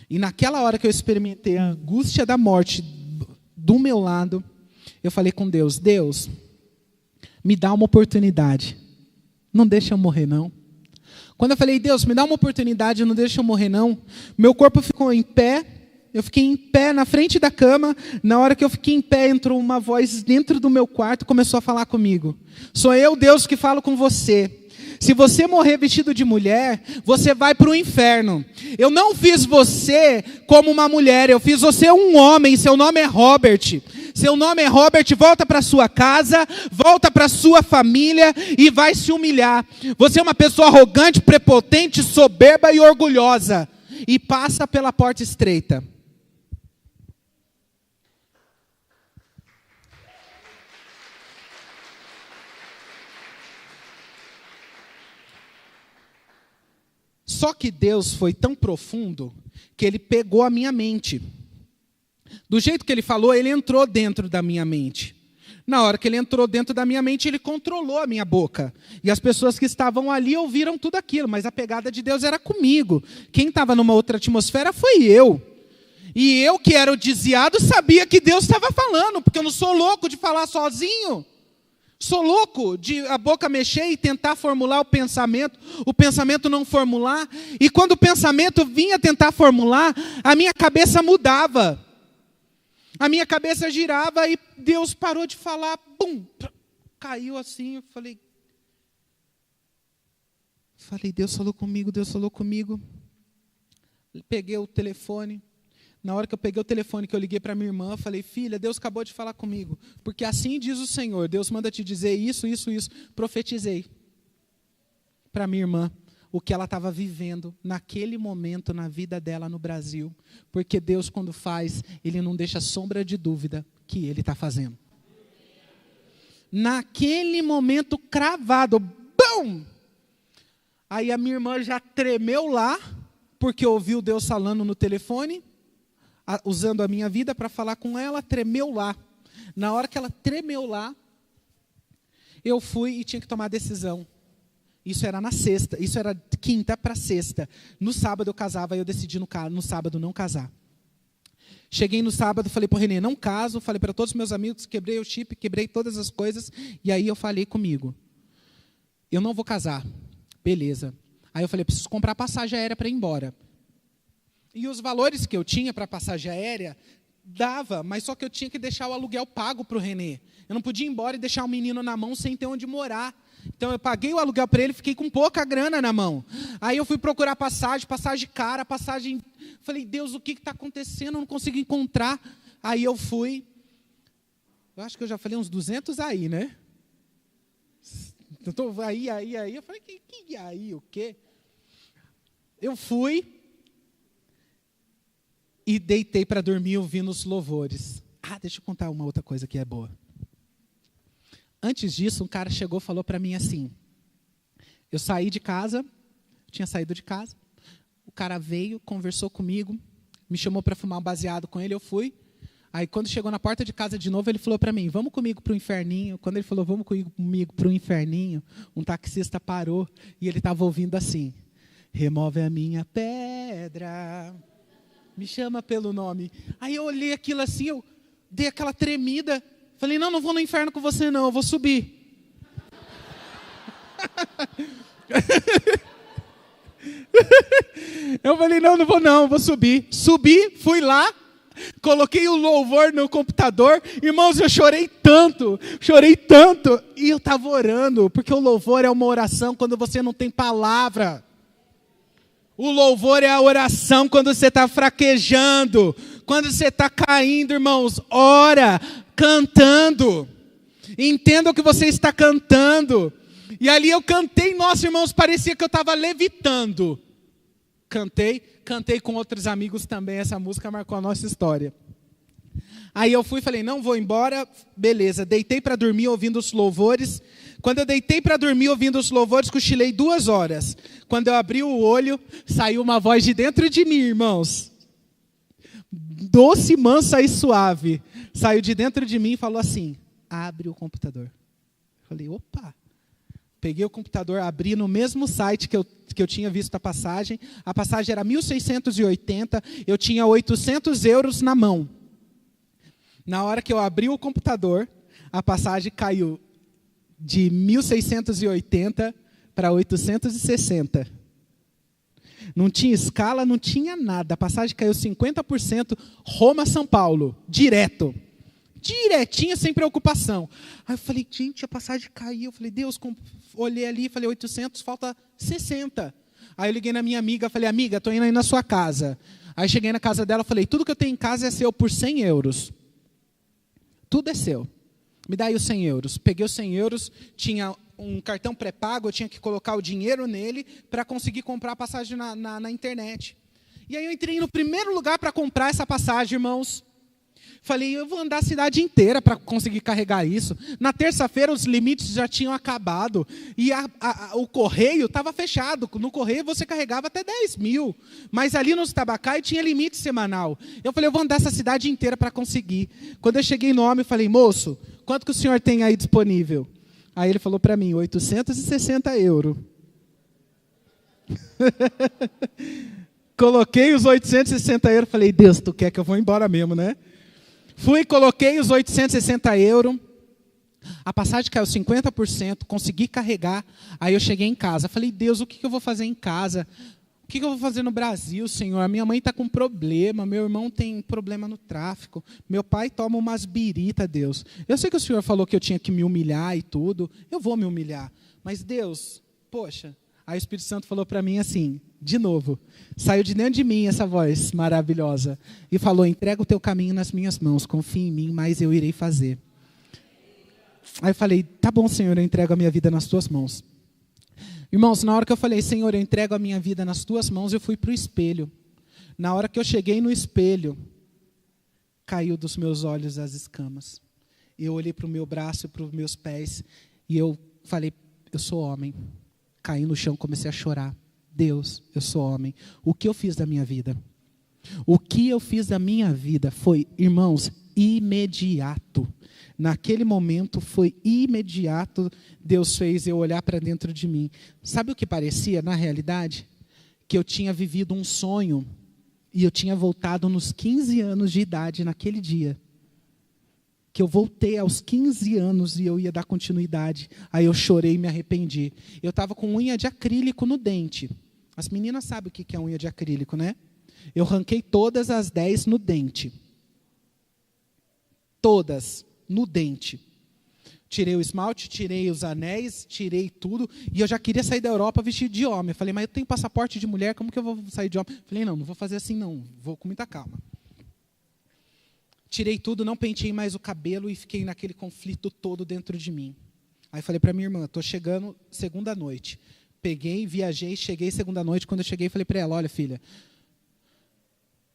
E naquela hora que eu experimentei a angústia da morte do meu lado, eu falei com Deus, Deus, me dá uma oportunidade. Não deixa eu morrer, não. Quando eu falei, Deus, me dá uma oportunidade, não deixa eu morrer, não. Meu corpo ficou em pé. Eu fiquei em pé na frente da cama. Na hora que eu fiquei em pé, entrou uma voz dentro do meu quarto e começou a falar comigo. Sou eu, Deus, que falo com você. Se você morrer vestido de mulher, você vai para o inferno. Eu não fiz você como uma mulher, eu fiz você um homem, seu nome é Robert. Seu nome é Robert, volta para sua casa, volta para sua família e vai se humilhar. Você é uma pessoa arrogante, prepotente, soberba e orgulhosa. E passa pela porta estreita. Só que Deus foi tão profundo que Ele pegou a minha mente. Do jeito que Ele falou, Ele entrou dentro da minha mente. Na hora que Ele entrou dentro da minha mente, Ele controlou a minha boca. E as pessoas que estavam ali ouviram tudo aquilo, mas a pegada de Deus era comigo. Quem estava numa outra atmosfera foi eu. E eu, que era o desviado, sabia que Deus estava falando, porque eu não sou louco de falar sozinho. Sou louco de a boca mexer e tentar formular o pensamento não formular. E quando o pensamento vinha tentar formular, a minha cabeça mudava. A minha cabeça girava e Deus parou de falar. Bum! Caiu assim, eu falei, Deus falou comigo, Deus falou comigo. Peguei o telefone. Na hora que eu peguei o telefone, que eu liguei para minha irmã, eu falei, filha, Deus acabou de falar comigo. Porque assim diz o Senhor, Deus manda te dizer isso, isso, isso. Profetizei para minha irmã o que ela estava vivendo naquele momento na vida dela no Brasil. Porque Deus, quando faz, Ele não deixa sombra de dúvida que Ele está fazendo. Naquele momento cravado, bum! Aí a minha irmã já tremeu lá, porque ouviu Deus falando no telefone, usando a minha vida para falar com ela, tremeu lá. Na hora que ela tremeu lá, eu fui e tinha que tomar a decisão. Isso era na sexta, isso era quinta para sexta. No sábado eu casava, eu decidi no sábado não casar. Cheguei no sábado, falei para o Renê, não caso, falei para todos os meus amigos, quebrei o chip, quebrei todas as coisas, e aí eu falei comigo, eu não vou casar, beleza. Aí eu falei, preciso comprar passagem aérea para ir embora. E os valores que eu tinha para passagem aérea, dava, mas só que eu tinha que deixar o aluguel pago para o Renê. Eu não podia ir embora e deixar o menino na mão sem ter onde morar. Então eu paguei o aluguel para ele, fiquei com pouca grana na mão. Aí eu fui procurar passagem cara, passagem... Falei, Deus, o que está acontecendo? Eu não consigo encontrar. Aí eu fui... Eu acho que eu já falei uns 200 aí, né? Eu tô aí. Eu falei, que aí, o quê? Eu fui e deitei para dormir ouvindo os louvores. Deixa eu contar uma outra coisa que é boa. Antes disso, um cara chegou e falou para mim assim, eu saí de casa, tinha saído de casa, cara veio, conversou comigo, me chamou para fumar um baseado com ele, eu fui. Aí quando chegou na porta de casa de novo, ele falou para mim, vamos comigo para o inferninho. Quando ele falou, vamos comigo para o inferninho, um taxista parou e ele estava ouvindo assim, remove a minha pedra, me chama pelo nome. Aí eu olhei aquilo assim, eu dei aquela tremida, falei, não vou no inferno com você não, eu vou subir. Eu falei, não vou não, vou subir. Subi, fui lá, coloquei o louvor no computador. Irmãos, eu chorei tanto. E eu estava orando, porque o louvor é uma oração quando você não tem palavra. O louvor é a oração quando você está fraquejando, quando você está caindo, irmãos. Ora, cantando. Entenda o que você está cantando. E ali eu cantei, nossa, irmãos, parecia que eu estava levitando. Cantei com outros amigos também, essa música marcou a nossa história. Aí eu fui e falei, não vou embora, beleza, deitei para dormir ouvindo os louvores. Quando eu deitei para dormir ouvindo os louvores, cochilei 2 horas. Quando eu abri o olho, saiu uma voz de dentro de mim, irmãos. Doce, mansa e suave. Saiu de dentro de mim e falou assim, abre o computador. Eu falei, opa. Peguei o computador, abri no mesmo site que eu tinha visto a passagem era 1.680, eu tinha 800 euros na mão. Na hora que eu abri o computador, a passagem caiu de 1.680 para 860. Não tinha escala, não tinha nada, a passagem caiu 50%, Roma-São Paulo, direitinho, sem preocupação. Aí eu falei, gente, a passagem caiu. Eu falei, Deus, olhei ali, falei, 800, falta 60. Aí eu liguei na minha amiga, falei, amiga, estou indo aí na sua casa. Aí cheguei na casa dela, falei, tudo que eu tenho em casa é seu por 100 euros. Tudo é seu. Me dá aí os 100 euros. Peguei os 100 euros, tinha um cartão pré-pago, eu tinha que colocar o dinheiro nele para conseguir comprar a passagem na internet. E aí eu entrei no primeiro lugar para comprar essa passagem, irmãos. Falei, eu vou andar a cidade inteira para conseguir carregar isso. Na terça-feira os limites já tinham acabado. E o correio estava fechado. No correio você carregava até 10 mil. Mas ali nos Tabacai tinha limite semanal. Eu falei, eu vou andar essa cidade inteira para conseguir. Quando eu cheguei no homem, falei, moço, quanto que o senhor tem aí disponível? Aí ele falou para mim, 860 euros. Coloquei os 860 euros. Falei, Deus, tu quer que eu vou embora mesmo, né? Fui, coloquei os 860 euros, a passagem caiu 50%, consegui carregar, aí eu cheguei em casa. Falei, Deus, o que eu vou fazer em casa? O que eu vou fazer no Brasil, Senhor? A minha mãe está com problema, meu irmão tem problema no tráfico, meu pai toma umas birita, Deus. Eu sei que o Senhor falou que eu tinha que me humilhar e tudo, eu vou me humilhar. Mas Deus, poxa, aí o Espírito Santo falou para mim assim, de novo, saiu de dentro de mim essa voz maravilhosa e falou, entrega o teu caminho nas minhas mãos, confia em mim, mas eu irei fazer. Aí eu falei, tá bom, Senhor, eu entrego a minha vida nas tuas mãos. Irmãos, na hora que eu falei, Senhor, eu entrego a minha vida nas tuas mãos, eu fui para o espelho. Na hora que eu cheguei no espelho, caiu dos meus olhos as escamas. Eu olhei para o meu braço e para os meus pés e eu falei, eu sou homem. Caí no chão, comecei a chorar. Deus, eu sou homem. O que eu fiz da minha vida? O que eu fiz da minha vida foi, irmãos, imediato. Naquele momento foi imediato. Deus fez eu olhar para dentro de mim. Sabe o que parecia, na realidade? Que eu tinha vivido um sonho e eu tinha voltado nos 15 anos de idade naquele dia. Que eu voltei aos 15 anos e eu ia dar continuidade. Aí eu chorei e me arrependi. Eu estava com unha de acrílico no dente. As meninas sabem o que é unha de acrílico, né? Eu arranquei todas as 10 no dente. Todas no dente. Tirei o esmalte, tirei os anéis, tirei tudo. E eu já queria sair da Europa vestido de homem. Eu falei, mas eu tenho passaporte de mulher, como que eu vou sair de homem? Eu falei, não vou fazer assim não. Vou com muita calma. Tirei tudo, não penteei mais o cabelo e fiquei naquele conflito todo dentro de mim. Aí falei para minha irmã, estou chegando segunda noite. Peguei, viajei, cheguei segunda noite. Quando eu cheguei, falei para ela, olha filha,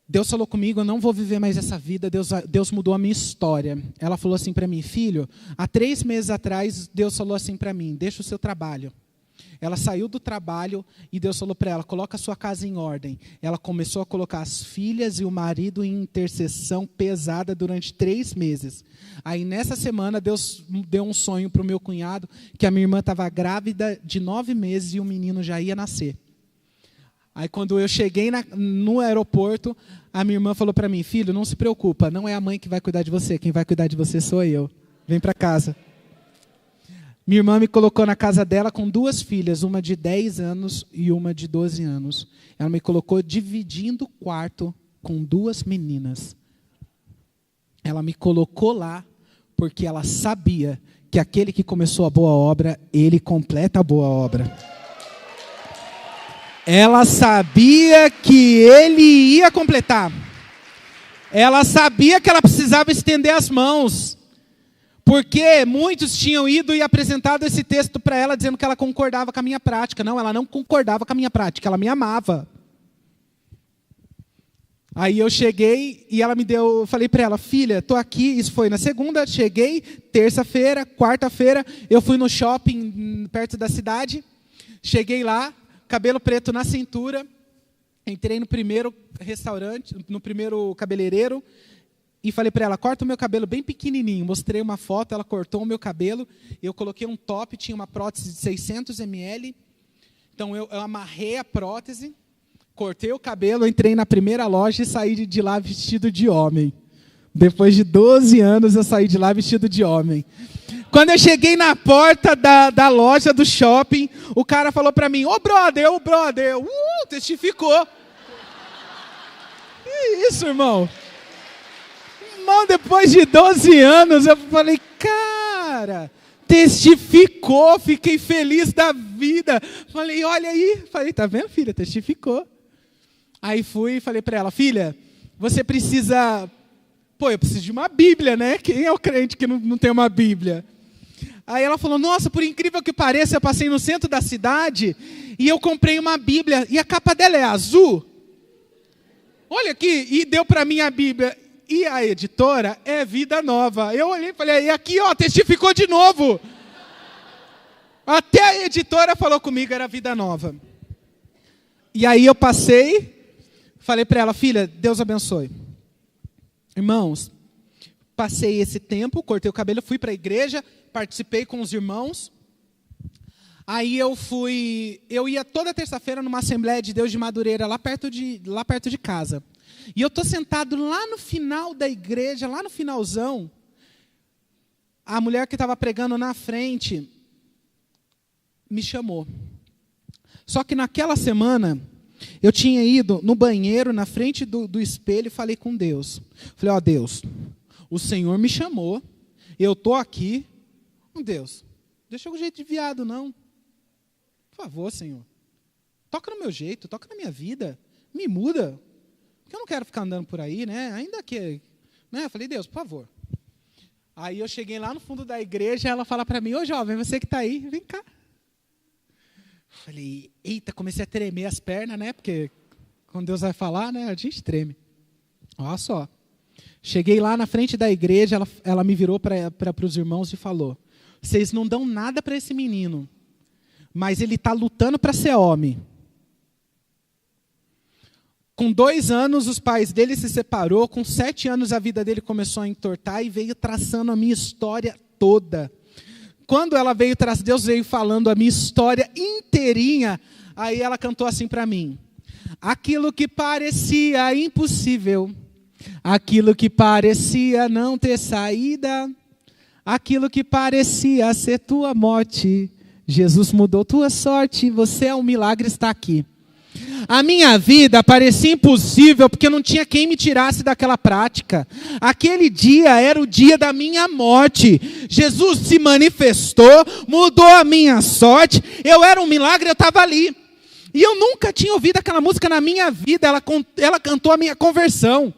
Deus falou comigo, eu não vou viver mais essa vida, Deus mudou a minha história. Ela falou assim para mim, filho, há 3 meses atrás, Deus falou assim para mim, deixa o seu trabalho. Ela saiu do trabalho e Deus falou para ela, coloca a sua casa em ordem. Ela começou a colocar as filhas e o marido em intercessão pesada durante 3 meses. Aí nessa semana Deus deu um sonho para o meu cunhado, que a minha irmã estava grávida de 9 meses e o menino já ia nascer. Aí quando eu cheguei no aeroporto, a minha irmã falou para mim, filho, não se preocupa, não é a mãe que vai cuidar de você, quem vai cuidar de você sou eu. Vem para casa. Minha irmã me colocou na casa dela com 2 filhas, uma de 10 anos e uma de 12 anos. Ela me colocou dividindo o quarto com 2 meninas. Ela me colocou lá porque ela sabia que aquele que começou a boa obra, ele completa a boa obra. Ela sabia que ele ia completar. Ela sabia que ela precisava estender as mãos. Porque muitos tinham ido e apresentado esse texto para ela, dizendo que ela concordava com a minha prática. Não, ela não concordava com a minha prática, ela me amava. Aí eu cheguei e ela me deu, falei para ela, filha, estou aqui, isso foi na segunda, cheguei, terça-feira, quarta-feira, eu fui no shopping perto da cidade, cheguei lá, cabelo preto na cintura, entrei no primeiro restaurante, no primeiro cabeleireiro, e falei para ela, corta o meu cabelo bem pequenininho. Mostrei uma foto, ela cortou o meu cabelo. Eu coloquei um top, tinha uma prótese de 600 ml. Então eu amarrei a prótese, cortei o cabelo, entrei na primeira loja e saí de lá vestido de homem. Depois de 12 anos eu saí de lá vestido de homem. Quando eu cheguei na porta da loja do shopping, o cara falou para mim, ô brother, testificou. Que isso, irmão? Irmão, depois de 12 anos, eu falei, cara, testificou, fiquei feliz da vida. Falei, olha aí. Falei, tá vendo, filha? Testificou. Aí fui e falei para ela, filha, você precisa... Pô, eu preciso de uma Bíblia, né? Quem é o crente que não tem uma Bíblia? Aí ela falou, nossa, por incrível que pareça, eu passei no centro da cidade e eu comprei uma Bíblia. E a capa dela é azul. Olha aqui, e deu para mim a Bíblia. E a editora é Vida Nova. Eu olhei e falei, e aqui, ó, testificou de novo. Até a editora falou comigo, era Vida Nova. E aí eu passei, falei para ela, filha, Deus abençoe. Irmãos, passei esse tempo, cortei o cabelo, fui para a igreja, participei com os irmãos. Aí eu ia toda terça-feira numa Assembleia de Deus de Madureira, lá perto de casa. E eu estou sentado lá no final da igreja, lá no finalzão, a mulher que estava pregando na frente me chamou. Só que naquela semana, eu tinha ido no banheiro, na frente do espelho, e falei com Deus. Falei, ó Deus, o Senhor me chamou, eu estou aqui. Deus, deixa eu com jeito de viado, não. Por favor, Senhor. Toca no meu jeito, toca na minha vida. Me muda. Porque eu não quero ficar andando por aí, né? Ainda que... Né? Eu falei, Deus, por favor. Aí eu cheguei lá no fundo da igreja, ela fala para mim, ô jovem, você que está aí, vem cá. Falei, eita, comecei a tremer as pernas, né? Porque quando Deus vai falar, né? A gente treme. Olha só. Cheguei lá na frente da igreja, ela me virou para os irmãos e falou, vocês não dão nada para esse menino, mas ele está lutando para ser homem. Com 2 anos, os pais dele se separou. Com 7 anos, a vida dele começou a entortar e veio traçando a minha história toda. Quando ela veio trazer, Deus veio falando a minha história inteirinha, aí ela cantou assim para mim. Aquilo que parecia impossível, aquilo que parecia não ter saída, aquilo que parecia ser tua morte, Jesus mudou tua sorte, você é um milagre, está aqui. A minha vida parecia impossível porque não tinha quem me tirasse daquela prática. Aquele dia era o dia da minha morte. Jesus se manifestou, mudou a minha sorte. Eu era um milagre, eu estava ali. E eu nunca tinha ouvido aquela música na minha vida. Ela cantou a minha conversão.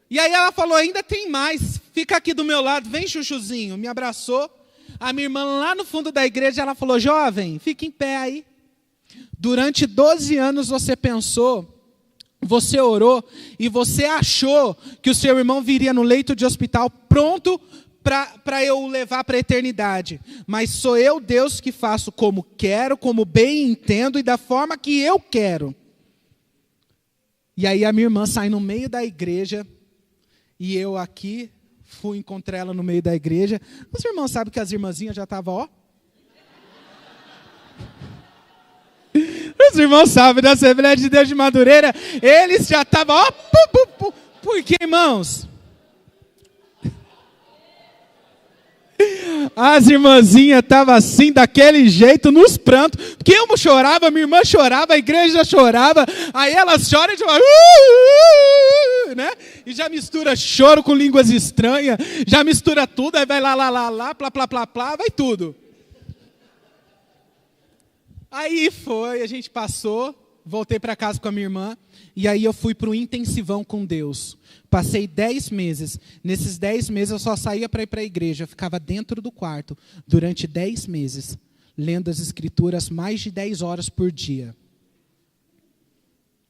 E aí ela falou, ainda tem mais. Fica aqui do meu lado, vem chuchuzinho. Me abraçou. A minha irmã lá no fundo da igreja, ela falou, jovem, fica em pé aí. Durante 12 anos você pensou, você orou e você achou que o seu irmão viria no leito de hospital pronto para eu levar para a eternidade. Mas sou eu, Deus, que faço como quero, como bem entendo e da forma que eu quero. E aí a minha irmã sai no meio da igreja, e eu aqui fui encontrar ela no meio da igreja. Os irmãos sabem que as irmãzinhas já estavam, ó. Os irmãos sabem da Assembleia de Deus de Madureira, eles já estavam, ó. Porque, irmãos, as irmãzinhas estavam assim, daquele jeito, nos prantos, porque eu chorava, minha irmã chorava, a igreja chorava, aí elas choram e já né? E já mistura choro com línguas estranhas, já mistura tudo, aí vai lá, plá, vai tudo. Aí foi, a gente passou, voltei para casa com a minha irmã, e aí eu fui para o intensivão com Deus. Passei 10 meses. Nesses 10 meses eu só saía para ir para a igreja. Eu ficava dentro do quarto durante 10 meses, lendo as escrituras mais de 10 horas por dia.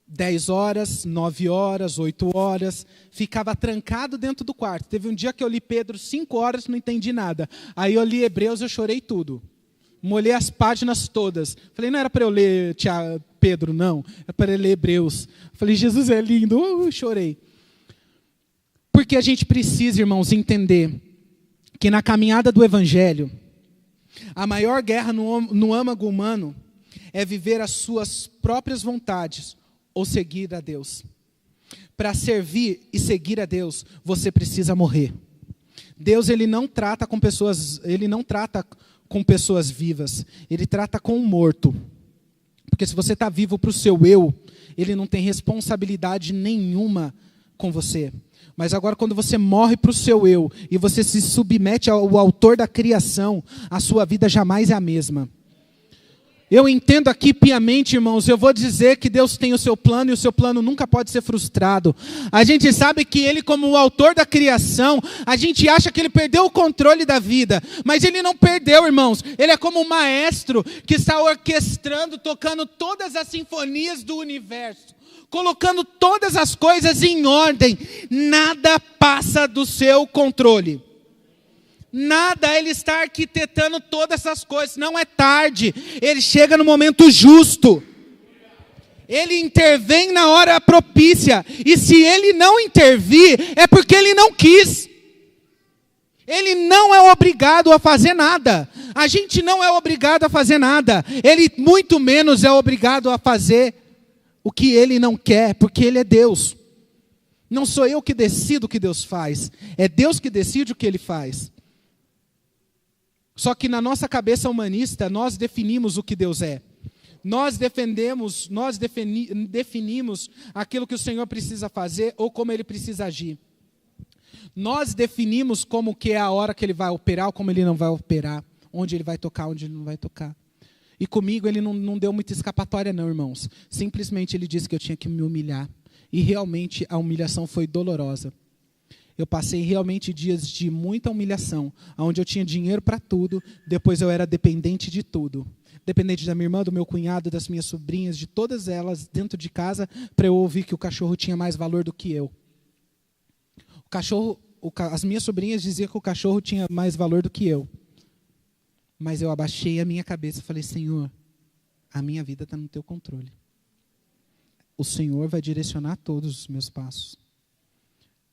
10 horas, 9 horas, 8 horas. Ficava trancado dentro do quarto. Teve um dia que eu li Pedro 5 horas, não entendi nada. Aí eu li Hebreus, eu chorei tudo. Molhei as páginas todas. Falei, não era para eu ler Pedro, não. Era para eu ler Hebreus. Falei, Jesus é lindo. Chorei. Porque a gente precisa, irmãos, entender que na caminhada do Evangelho, a maior guerra no âmago humano é viver as suas próprias vontades ou seguir a Deus. Para servir e seguir a Deus, você precisa morrer. Deus, ele não trata com pessoas vivas, ele trata com o morto. Porque se você está vivo para o seu eu, ele não tem responsabilidade nenhuma com você. Mas agora quando você morre para o seu eu, e você se submete ao autor da criação, a sua vida jamais é a mesma. Eu entendo aqui piamente, irmãos, eu vou dizer que Deus tem o seu plano, e o seu plano nunca pode ser frustrado. A gente sabe que Ele, como o autor da criação, a gente acha que Ele perdeu o controle da vida, mas Ele não perdeu, irmãos. Ele é como um maestro que está orquestrando, tocando todas as sinfonias do universo, colocando todas as coisas em ordem. Nada passa do seu controle. Nada, Ele está arquitetando todas essas coisas. Não é tarde, Ele chega no momento justo. Ele intervém na hora propícia. E se Ele não intervir, é porque Ele não quis. Ele não é obrigado a fazer nada. A gente não é obrigado a fazer nada. Ele muito menos é obrigado a fazer o que Ele não quer, porque Ele é Deus. Não sou eu que decido o que Deus faz. É Deus que decide o que Ele faz. Só que na nossa cabeça humanista, nós definimos o que Deus é. Nós definimos aquilo que o Senhor precisa fazer ou como Ele precisa agir. Nós definimos como que é a hora que Ele vai operar ou como Ele não vai operar. Onde Ele vai tocar, onde Ele não vai tocar. E comigo Ele não deu muita escapatória não, irmãos. Simplesmente Ele disse que eu tinha que me humilhar. E realmente a humilhação foi dolorosa. Eu passei realmente dias de muita humilhação, onde eu tinha dinheiro para tudo, depois eu era dependente de tudo. Dependente da minha irmã, do meu cunhado, das minhas sobrinhas, de todas elas dentro de casa, para eu ouvir que o cachorro tinha mais valor do que eu. As minhas sobrinhas diziam que o cachorro tinha mais valor do que eu. Mas eu abaixei a minha cabeça e falei, Senhor, a minha vida está no teu controle. O Senhor vai direcionar todos os meus passos.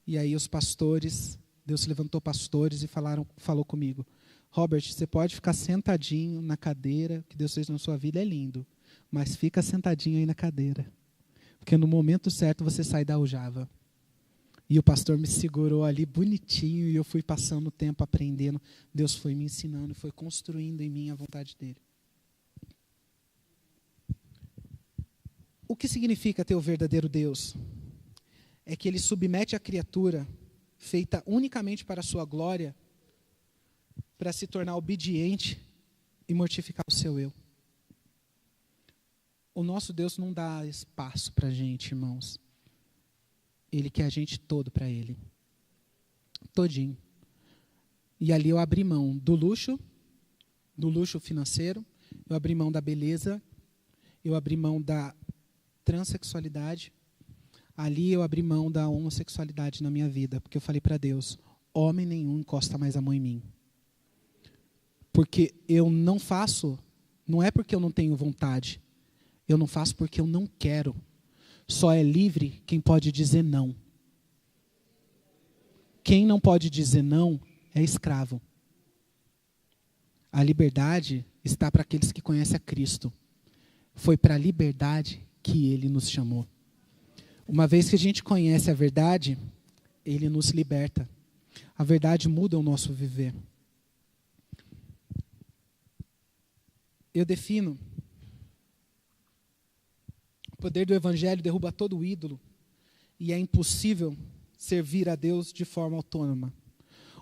E aí os pastores, Deus levantou pastores e falou comigo, Robert, você pode ficar sentadinho na cadeira, que Deus fez na sua vida é lindo, mas fica sentadinho aí na cadeira, porque no momento certo você sai da aljava. E o pastor me segurou ali bonitinho e eu fui passando o tempo aprendendo. Deus foi me ensinando, foi construindo em mim a vontade dele. O que significa ter o verdadeiro Deus? É que Ele submete a criatura, feita unicamente para a sua glória, para se tornar obediente e mortificar o seu eu. O nosso Deus não dá espaço para a gente, irmãos. Ele quer a gente todo para Ele. Todinho. E ali eu abri mão do luxo financeiro, eu abri mão da beleza, eu abri mão da transexualidade. Ali eu abri mão da homossexualidade na minha vida, porque eu falei para Deus, homem nenhum encosta mais a mão em mim. Porque eu não faço, não é porque eu não tenho vontade. Eu não faço porque eu não quero. Só é livre quem pode dizer não. Quem não pode dizer não é escravo. A liberdade está para aqueles que conhecem a Cristo. Foi para a liberdade que Ele nos chamou. Uma vez que a gente conhece a verdade, Ele nos liberta. A verdade muda o nosso viver. Eu defino: o poder do Evangelho derruba todo ídolo e é impossível servir a Deus de forma autônoma.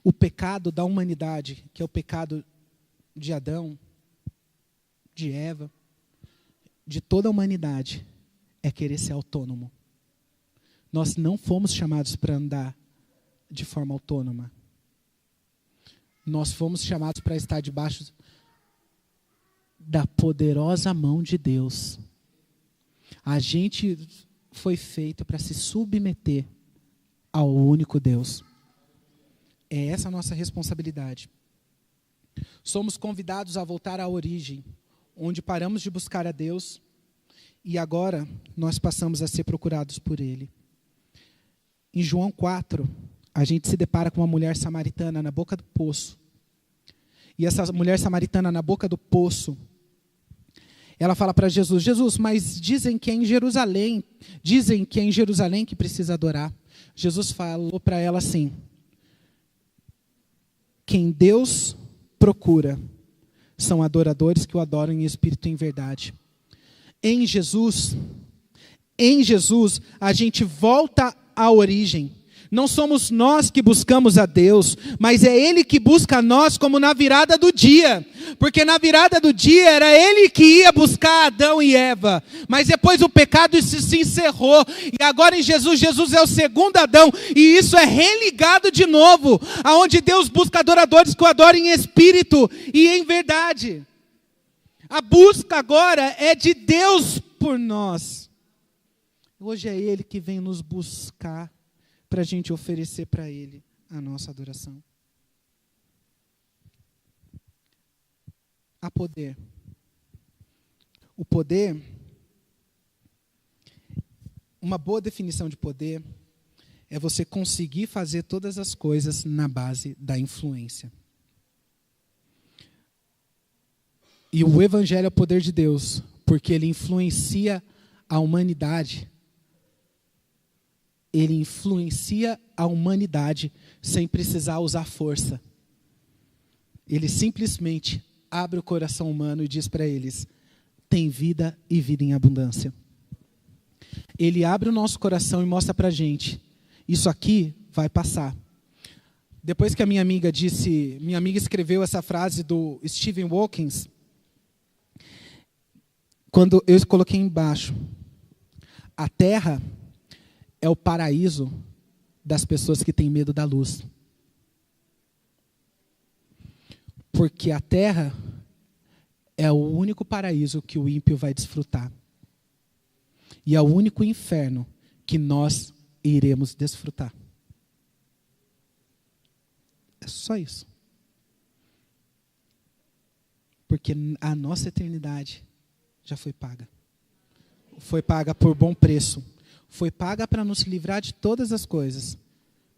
O pecado da humanidade, que é o pecado de Adão, de Eva, de toda a humanidade, é querer ser autônomo. Nós não fomos chamados para andar de forma autônoma. Nós fomos chamados para estar debaixo da poderosa mão de Deus. A gente foi feito para se submeter ao único Deus. É essa a nossa responsabilidade. Somos convidados a voltar à origem, onde paramos de buscar a Deus e agora nós passamos a ser procurados por Ele. Em João 4, a gente se depara com uma mulher samaritana na boca do poço. E essa mulher samaritana na boca do poço, ela fala para Jesus: Jesus, mas dizem que é em Jerusalém que precisa adorar. Jesus falou para ela assim: quem Deus procura são adoradores que o adoram em espírito e em verdade. Em Jesus, a gente volta à origem. Não somos nós que buscamos a Deus, mas é Ele que busca a nós, como na virada do dia. Porque na virada do dia era Ele que ia buscar Adão e Eva. Mas depois o pecado se encerrou. E agora em Jesus é o segundo Adão. E isso é religado de novo. Aonde Deus busca adoradores que o adorem em espírito e em verdade. A busca agora é de Deus por nós. Hoje é Ele que vem nos buscar, para a gente oferecer para Ele a nossa adoração. Há poder. O poder, uma boa definição de poder, é você conseguir fazer todas as coisas na base da influência. E o Evangelho é o poder de Deus, porque ele influencia a humanidade. Ele influencia a humanidade sem precisar usar força. Ele simplesmente abre o coração humano e diz para eles: tem vida e vida em abundância. Ele abre o nosso coração e mostra para a gente: isso aqui vai passar. Depois que minha amiga escreveu essa frase do Stephen Hawking, quando eu coloquei embaixo: a Terra é o paraíso das pessoas que têm medo da luz. Porque a terra é o único paraíso que o ímpio vai desfrutar. E é o único inferno que nós iremos desfrutar. É só isso. Porque a nossa eternidade já foi paga. Foi paga por bom preço. Foi paga para nos livrar de todas as coisas.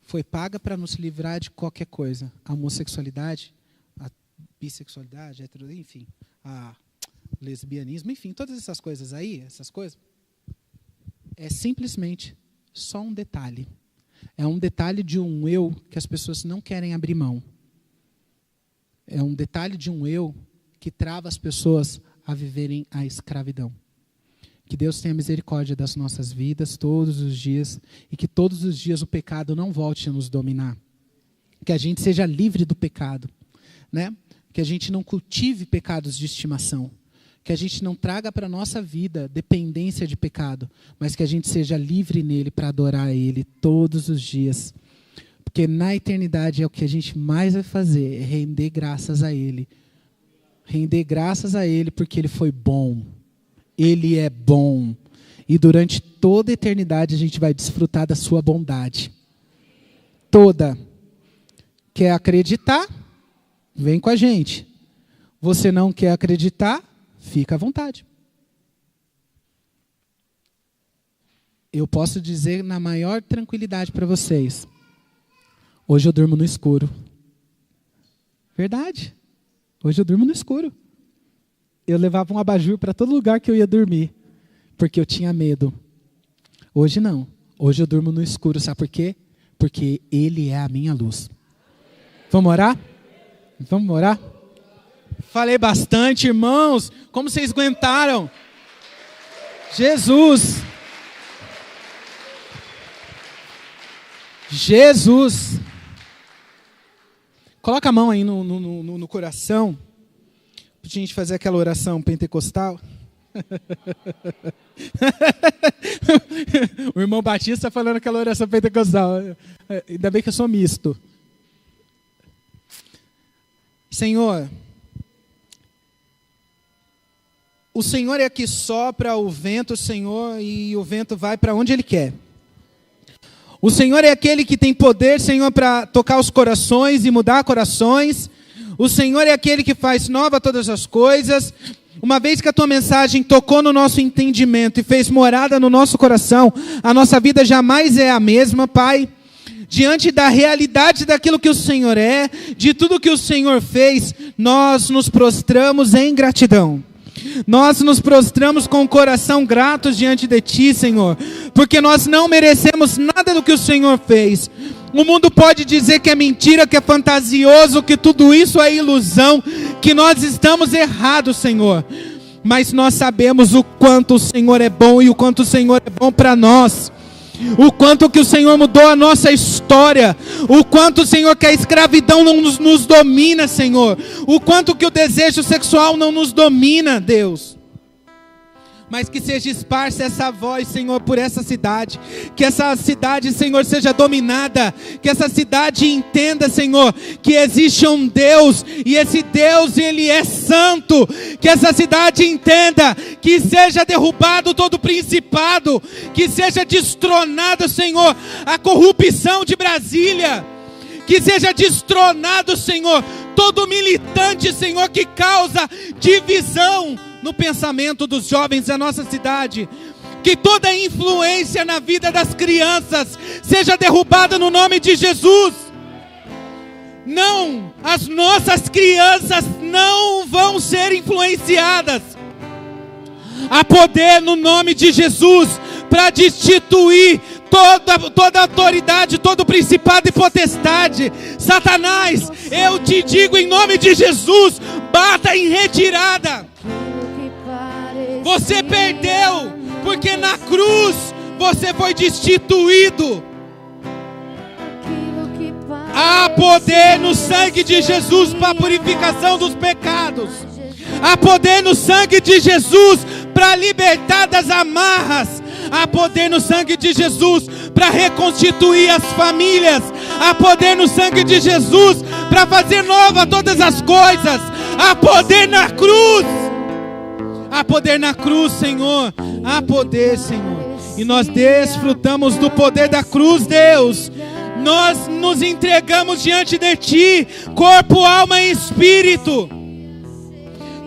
Foi paga para nos livrar de qualquer coisa. A homossexualidade, a bissexualidade, enfim, a lesbianismo, enfim, todas essas coisas aí, é simplesmente só um detalhe. É um detalhe de um eu que as pessoas não querem abrir mão. É um detalhe de um eu que trava as pessoas a viverem a escravidão. Que Deus tenha misericórdia das nossas vidas todos os dias e que todos os dias o pecado não volte a nos dominar. Que a gente seja livre do pecado, né? Que a gente não cultive pecados de estimação. Que a gente não traga para a nossa vida dependência de pecado, mas que a gente seja livre nele para adorar Ele todos os dias. Porque na eternidade é o que a gente mais vai fazer, é render graças a Ele. Render graças a Ele porque Ele foi bom. Ele é bom. E durante toda a eternidade a gente vai desfrutar da sua bondade. Toda. quer acreditar, vem com a gente. Você não quer acreditar, fica à vontade. Eu posso dizer na maior tranquilidade para vocês, hoje eu durmo no escuro. Verdade. Hoje eu durmo no escuro. Eu levava um abajur para todo lugar que eu ia dormir, porque eu tinha medo. Hoje não. Hoje eu durmo no escuro. Sabe por quê? Porque Ele é a minha luz. Vamos orar? Vamos orar? Falei bastante, irmãos. Como vocês aguentaram? Jesus. Jesus. Coloca a mão aí no coração. Para a gente fazer aquela oração pentecostal. O irmão Batista falando aquela oração pentecostal. Ainda bem que eu sou misto. Senhor, o Senhor é que sopra o vento, Senhor, e o vento vai para onde Ele quer. O Senhor é aquele que tem poder, Senhor, para tocar os corações e mudar corações. O Senhor é aquele que faz nova todas as coisas. Uma vez que a Tua mensagem tocou no nosso entendimento e fez morada no nosso coração, a nossa vida jamais é a mesma, Pai. Diante da realidade daquilo que o Senhor é, de tudo que o Senhor fez, nós nos prostramos em gratidão. Nós nos prostramos com o coração gratos diante de Ti, Senhor, porque nós não merecemos nada do que o Senhor fez. O mundo pode dizer que é mentira, que é fantasioso, que tudo isso é ilusão, que nós estamos errados, Senhor. Mas nós sabemos o quanto o Senhor é bom e o quanto o Senhor é bom para nós. O quanto que o Senhor mudou a nossa história. O quanto, Senhor, que a escravidão não nos domina, Senhor. O quanto que o desejo sexual não nos domina, Deus. Mas que seja esparsa essa voz, Senhor, por essa cidade. Que essa cidade, Senhor, seja dominada. Que essa cidade entenda, Senhor, que existe um Deus. E esse Deus, Ele é santo. Que essa cidade entenda que seja derrubado todo principado. Que seja destronado, Senhor, a corrupção de Brasília. Que seja destronado, Senhor, todo militante, Senhor, que causa divisão no pensamento dos jovens da nossa cidade. Que toda influência na vida das crianças seja derrubada no nome de Jesus. Não, as nossas crianças não vão ser influenciadas. Há poder no nome de Jesus para destituir toda autoridade, todo principado e potestade. Satanás, eu te digo em nome de Jesus, bata em retirada. Você perdeu, porque na cruz você foi destituído. Há poder no sangue de Jesus para a purificação dos pecados. Há poder no sangue de Jesus para libertar das amarras. Há poder no sangue de Jesus para reconstituir as famílias. Há poder no sangue de Jesus para fazer nova todas as coisas. Há poder na cruz. Há poder na cruz, Senhor. Há poder, Senhor. E nós desfrutamos do poder da cruz, Deus. Nós nos entregamos diante de Ti, corpo, alma e espírito.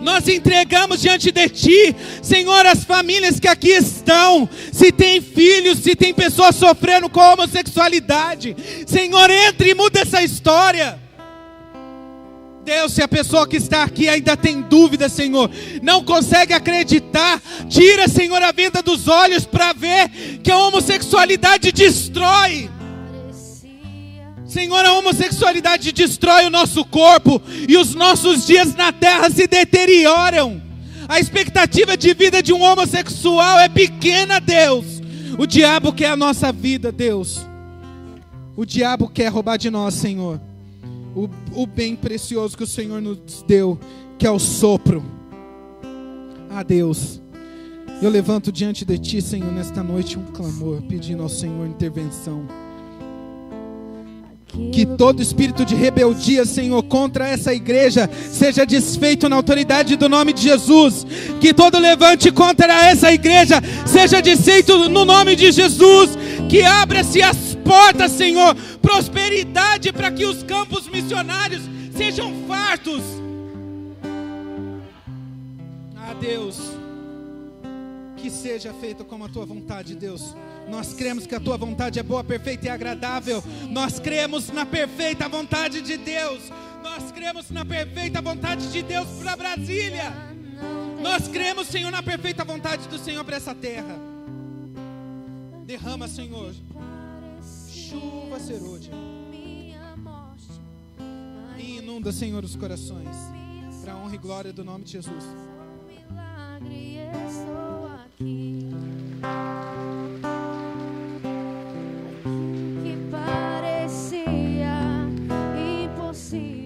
Nós entregamos diante de Ti, Senhor, as famílias que aqui estão. Se tem filhos, se tem pessoas sofrendo com homossexualidade, Senhor, entre e muda essa história. Deus, se a pessoa que está aqui ainda tem dúvida, Senhor, não consegue acreditar, tira, Senhor, a venda dos olhos para ver que a homossexualidade destrói. Senhor, a homossexualidade destrói o nosso corpo e os nossos dias na terra se deterioram. A expectativa de vida de um homossexual é pequena, Deus. O diabo quer a nossa vida, Deus. O diabo quer roubar de nós, Senhor, o bem precioso que o Senhor nos deu, que é o sopro. Ah, Deus, eu levanto diante de Ti, Senhor, nesta noite um clamor, pedindo ao Senhor intervenção. Que todo espírito de rebeldia, Senhor, contra essa igreja seja desfeito na autoridade do nome de Jesus. Que todo levante contra essa igreja seja desfeito no nome de Jesus. Que abra-se as porta, Senhor, prosperidade para que os campos missionários sejam fartos. Ah, Deus, que seja feito como a tua vontade, Deus. Nós cremos que a tua vontade é boa, perfeita e agradável. Nós cremos na perfeita vontade de Deus. Nós cremos na perfeita vontade de Deus para Brasília. Nós cremos, Senhor, na perfeita vontade do Senhor para essa terra. Derrama, Senhor, chuva serôdia e inunda, Senhor, os corações, para a honra e glória do nome de Jesus. Que parecia impossível.